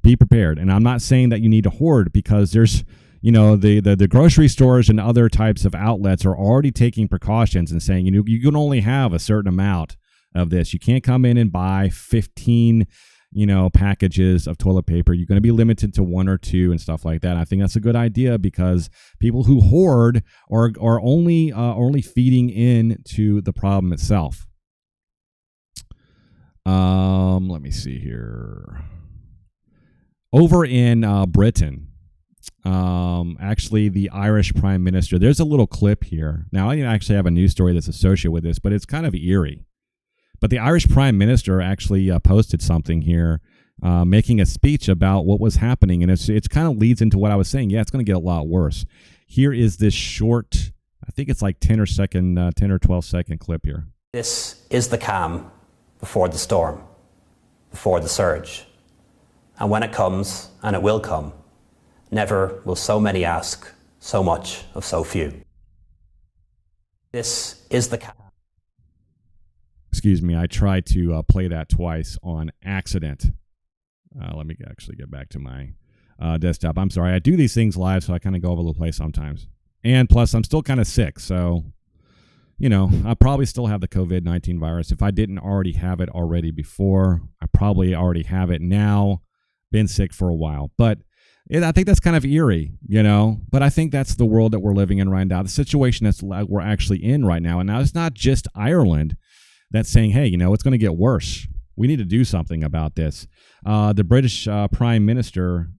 Be prepared. And I'm not saying that you need to hoard, because there's, the grocery stores and other types of outlets are already taking precautions and saying, you can only have a certain amount of this. You can't come in and buy 15, packages of toilet paper. You're going to be limited to 1 or 2 and stuff like that. I think that's a good idea, because people who hoard are only feeding into the problem itself. Let me see here. Over in Britain, actually the Irish Prime Minister, there's a little clip here. Now, I actually have a news story that's associated with this, but it's kind of eerie. But the Irish Prime Minister actually posted something here, making a speech about what was happening. And it's kind of leads into what I was saying. Yeah, it's going to get a lot worse. Here is this short, I think it's like 10 or 12 second clip here. This is the calm before the storm, before the surge. And when it comes, and it will come, never will so many ask so much of so few. This is the calm. Excuse me, I tried to play that twice on accident. Let me actually get back to my desktop. I'm sorry, I do these things live, so I kind of go all over the place sometimes. And plus, I'm still kind of sick, so, I probably still have the COVID-19 virus. If I didn't already have it already before, I probably already have it now. Been sick for a while. But I think that's kind of eerie, But I think that's the world that we're living in right now, the situation that's we're actually in right now. And now it's not just Ireland that's saying, hey, it's going to get worse. We need to do something about this. The British Prime Minister,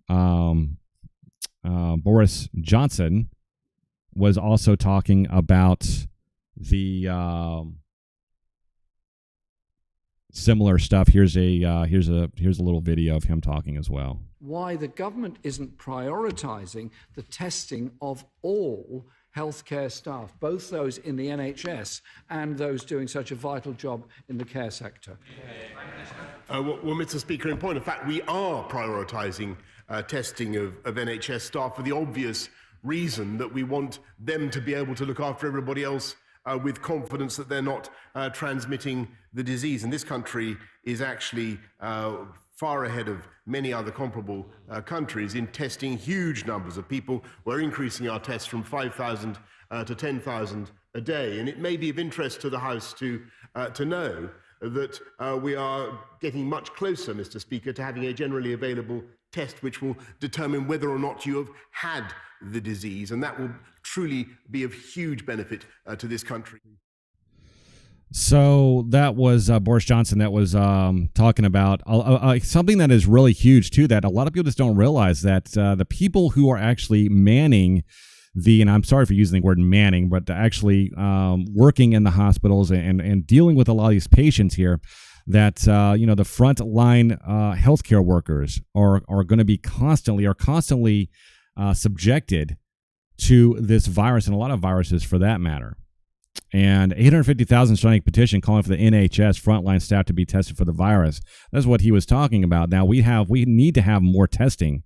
Boris Johnson, was also talking about the similar stuff. Here's a little video of him talking as well. Why the government isn't prioritising the testing of all healthcare staff, both those in the NHS and those doing such a vital job in the care sector. Well, Mr. Speaker, in point of fact, we are prioritising testing of NHS staff for the obvious reason that we want them to be able to look after everybody else with confidence that they're not transmitting the disease. And this country is actually far ahead of many other comparable countries in testing huge numbers of people. We're increasing our tests from 5,000 to 10,000 a day. And it may be of interest to the House to know that we are getting much closer, Mr. Speaker, to having a generally available test which will determine whether or not you have had the disease. And that will truly be of huge benefit to this country. So that was Boris Johnson that was talking about something that is really huge, too, that a lot of people just don't realize, that the people who are actually manning and I'm sorry for using the word manning, but actually working in the hospitals and dealing with a lot of these patients here, that, the frontline healthcare workers are going to be constantly subjected to this virus, and a lot of viruses for that matter. And 850,000 signing petition calling for the NHS frontline staff to be tested for the virus. That's what he was talking about. Now we need to have more testing,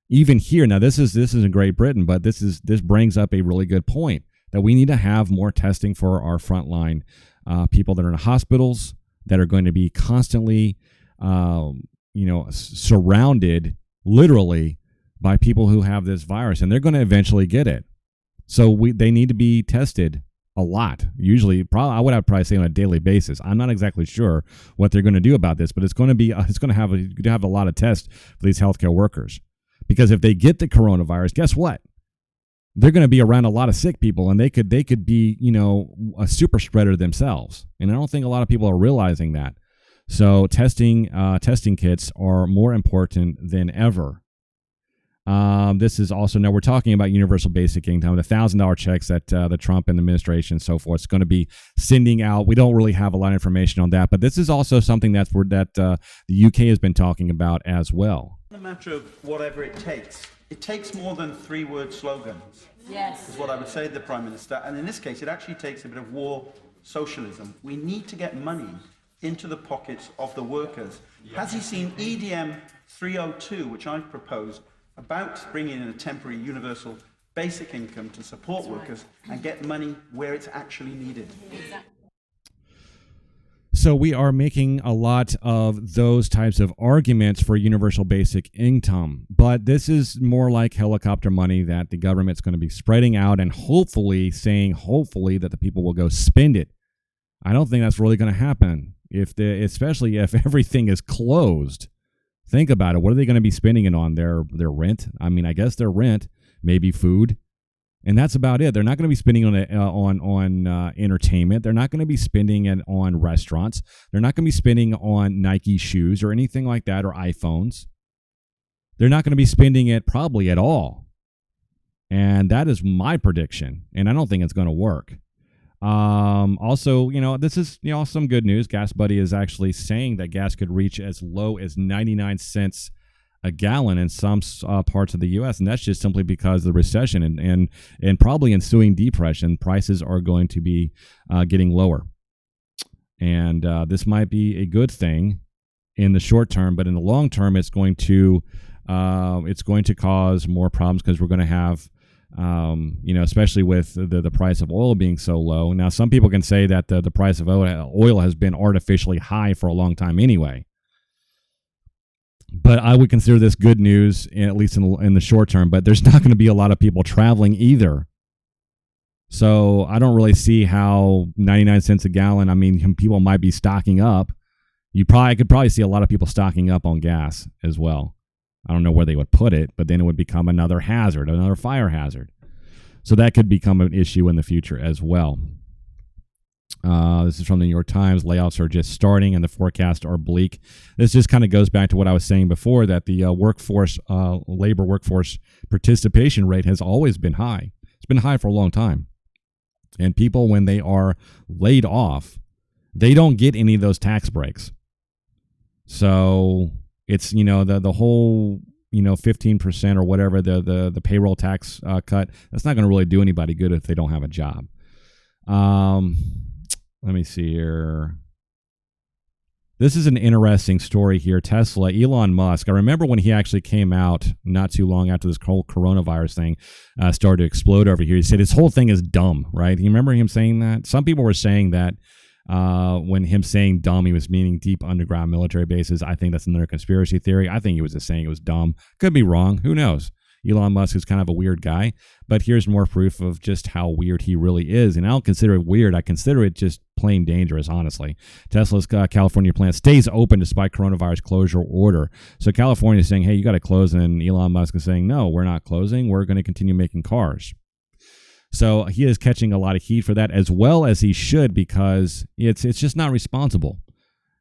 even here. Now this is in Great Britain, but this brings up a really good point, that we need to have more testing for our frontline people that are in hospitals, that are going to be constantly, surrounded literally by people who have this virus, and they're going to eventually get it. So they need to be tested a lot. Usually, I would have probably say on a daily basis. I'm not exactly sure what they're going to do about this, but it's going to have a lot of tests for these healthcare workers, because if they get the coronavirus, guess what? they're going to be around a lot of sick people, and they could be, a super spreader themselves. And I don't think a lot of people are realizing that. So testing kits are more important than ever. This is also, now we're talking about universal basic income, the $1,000 checks that the Trump and the administration and so forth is going to be sending out. We don't really have a lot of information on that, but this is also something that the UK has been talking about as well. A matter of whatever it takes more than 3-word slogans. Yes. Is what I would say to the Prime Minister. And in this case, it actually takes a bit of war socialism. We need to get money into the pockets of the workers. Has he seen EDM 302, which I've proposed, about bringing in a temporary universal basic income to support workers and get money where it's actually needed? So we are making a lot of those types of arguments for universal basic income, but this is more like helicopter money that the government's going to be spreading out and hopefully that the people will go spend it. I don't think that's really going to happen, especially if everything is closed. Think about it. What are they going to be spending it on? Their rent? I mean, I guess their rent, maybe food. And that's about it. They're not going to be spending on entertainment. They're not going to be spending it on restaurants. They're not going to be spending on Nike shoes or anything like that, or iPhones. They're not going to be spending it probably at all. And that is my prediction. And I don't think it's going to work. Also, this is, some good news. Gas Buddy is actually saying that gas could reach as low as 99 cents a gallon in some parts of the U.S., and that's just simply because of the recession and probably ensuing depression. Prices are going to be getting lower, and this might be a good thing in the short term, but in the long term, it's going to cause more problems because we're going to have, especially with the price of oil being so low. Now, some people can say that the price of oil has been artificially high for a long time anyway. But I would consider this good news, at least in the short term. But there's not going to be a lot of people traveling either. So I don't really see how 99 cents a gallon, I mean, people might be stocking up. I could probably see a lot of people stocking up on gas as well. I don't know where they would put it, but then it would become another hazard, another fire hazard. So that could become an issue in the future as well. This is from the New York Times. Layoffs are just starting and the forecasts are bleak. This just kind of goes back to what I was saying before, that the labor workforce participation rate has always been high. It's been high for a long time. And people, when they are laid off, they don't get any of those tax breaks. So it's, the whole, 15% or whatever, the payroll tax cut, that's not going to really do anybody good if they don't have a job. Let me see here. This is an interesting story here. Tesla, Elon Musk. I remember when he actually came out not too long after this whole coronavirus thing started to explode over here. He said his whole thing is dumb, right? You remember him saying that? Some people were saying that when him saying dumb, he was meaning deep underground military bases. I think that's another conspiracy theory. I think he was just saying it was dumb. Could be wrong. Who knows? Elon Musk is kind of a weird guy, but here's more proof of just how weird he really is. And I don't consider it weird. I consider it just plain dangerous, honestly. Tesla's California plant stays open despite coronavirus closure order. So California is saying, hey, you got to close. And Elon Musk is saying, no, we're not closing. We're going to continue making cars. So he is catching a lot of heat for that, as well as he should, because it's just not responsible.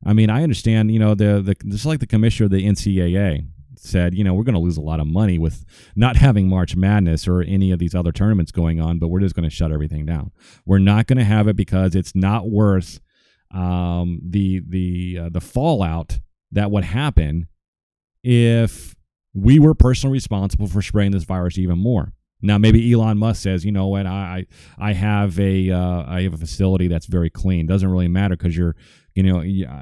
I mean, I understand, just like the commissioner of the NCAA said, we're going to lose a lot of money with not having March Madness or any of these other tournaments going on, but we're just going to shut everything down. We're not going to have it because it's not worth the fallout that would happen if we were personally responsible for spreading this virus even more. Now, maybe Elon Musk says, you know what, I have a facility that's very clean. Doesn't really matter because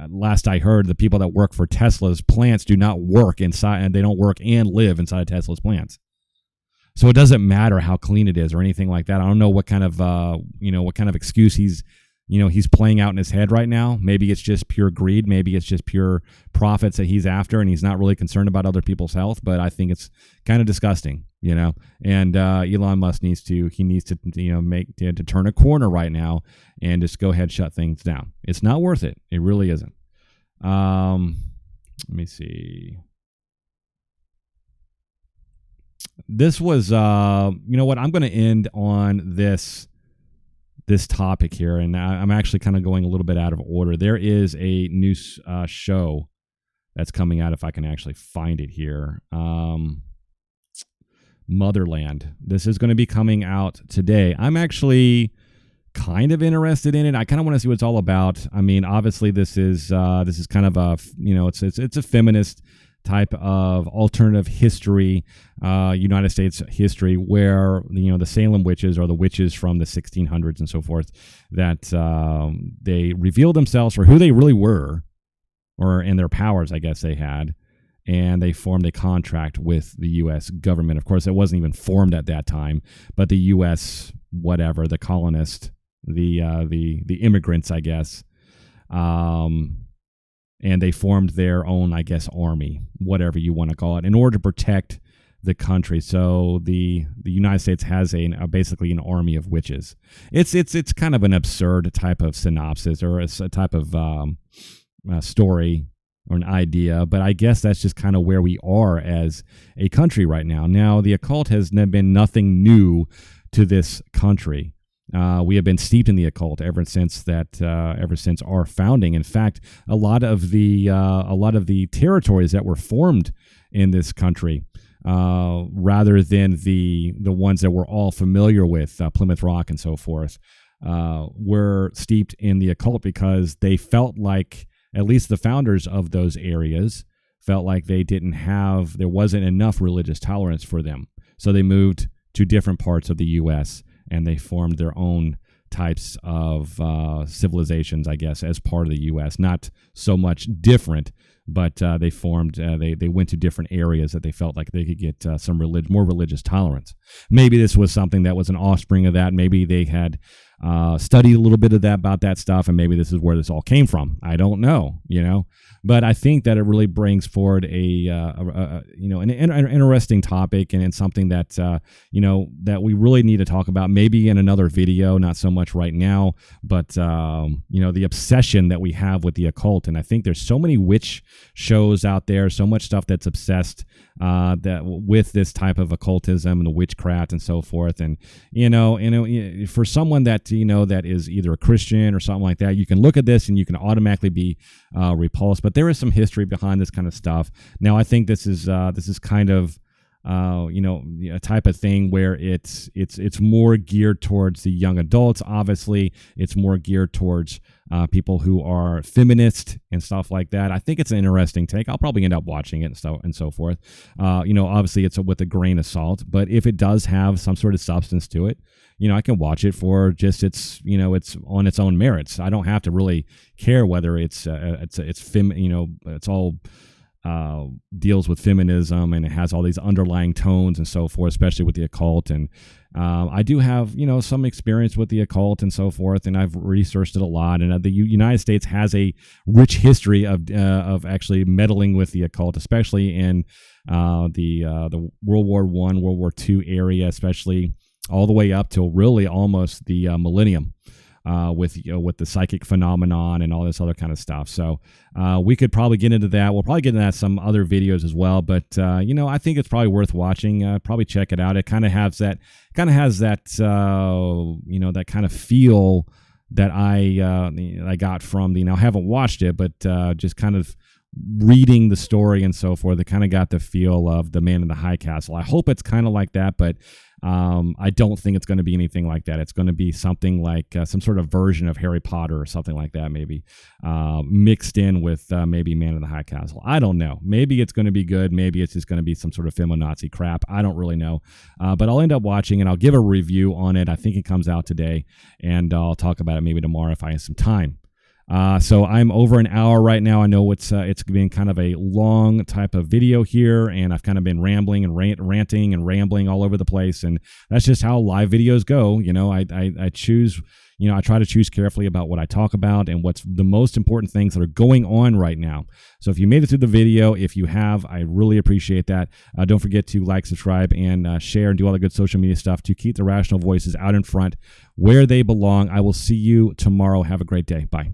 last I heard, the people that work for Tesla's plants do not work inside, and they don't work and live inside of Tesla's plants. So it doesn't matter how clean it is or anything like that. I don't know what kind of excuse he's playing out in his head right now. Maybe it's just pure greed. Maybe it's just pure profits that he's after, and he's not really concerned about other people's health. But I think it's kind of disgusting, And Elon Musk needs to turn a corner right now and just go ahead and shut things down. It's not worth it. It really isn't. Let me see. this was, you know what? I'm going to end on this topic here, and I'm actually kind of going a little bit out of order. There is a new show that's coming out, if I can actually find it here. Motherland. This is going to be coming out today. I'm actually kind of interested in it. I kind of want to see what it's all about. I mean, obviously, this is kind of a, you know, it's a feminist type of alternative history, United States history, where, you know, the Salem witches are the witches from the 1600s and so forth, that they revealed themselves for who they really were, or in their powers, I guess they had, and they formed a contract with the U.S. government. Of course, it wasn't even formed at that time, but the U.S. whatever, the colonists, the immigrants, I guess, and they formed their own, I guess, army, whatever you want to call it, in order to protect the country. So the United States has basically an army of witches. It's kind of an absurd type of synopsis, or a type of story or an idea, but I guess that's just kind of where we are as a country right now. Now, the occult has been nothing new to this country. We have been steeped in the occult ever since our founding. In fact, a lot of the territories that were formed in this country, rather than the ones that we're all familiar with, Plymouth Rock and so forth, were steeped in the occult because they felt like, at least the founders of those areas felt like there wasn't enough religious tolerance for them. So they moved to different parts of the U.S., and they formed their own types of civilizations, I guess, as part of the U.S. Not so much different, but they formed. They went to different areas that they felt like they could get some more religious tolerance. Maybe this was something that was an offspring of that. Maybe they had studied a little bit of that about that stuff, and maybe this is where this all came from. I don't know, but I think that it really brings forward an interesting topic, and it's something that that we really need to talk about, maybe in another video, not so much right now, but the obsession that we have with the occult. And I think there's so many witch shows out there, so much stuff that's obsessed with this type of occultism and the witchcraft and so forth. And for someone that that is either a Christian or something like that, you can look at this and you can automatically be repulsed. But there is some history behind this kind of stuff. Now, I think this is kind of a type of thing where it's more geared towards the young adults. Obviously, it's more geared towards people who are feminist and stuff like that. I think it's an interesting take. I'll probably end up watching it and so forth. Obviously, it's with a grain of salt, but if it does have some sort of substance to it, I can watch it for just it's on its own merits. I don't have to really care whether it's all deals with feminism, and it has all these underlying tones and so forth, especially with the occult. And I do have some experience with the occult and so forth, and I've researched it a lot. And the United States has a rich history of actually meddling with the occult, especially in the World War I, World War II area, especially all the way up till really almost the millennium. With the psychic phenomenon and all this other kind of stuff. So we could probably get into that. We'll probably get into that some other videos as well. But I think it's probably worth watching. Probably check it out. It kind of has that that kind of feel that I got from I haven't watched it, but just kind of reading the story and so forth. It kind of got the feel of The Man in the High Castle. I hope it's kind of like that, but I don't think it's going to be anything like that. It's going to be something like some sort of version of Harry Potter or something like that, maybe mixed in with maybe Man in the High Castle. I don't know. Maybe it's going to be good. Maybe it's just going to be some sort of feminazi crap. I don't really know. But I'll end up watching and I'll give a review on it. I think it comes out today, and I'll talk about it maybe tomorrow if I have some time. So I'm over an hour right now. I know it's been kind of a long type of video here, and I've kind of been rambling and ranting and rambling all over the place, and that's just how live videos go. I choose, I try to choose carefully about what I talk about and what's the most important things that are going on right now. So if you made it through the video, if you have, I really appreciate that. Don't forget to like, subscribe, and share, and do all the good social media stuff to keep the rational voices out in front where they belong. I will see you tomorrow. Have a great day. Bye.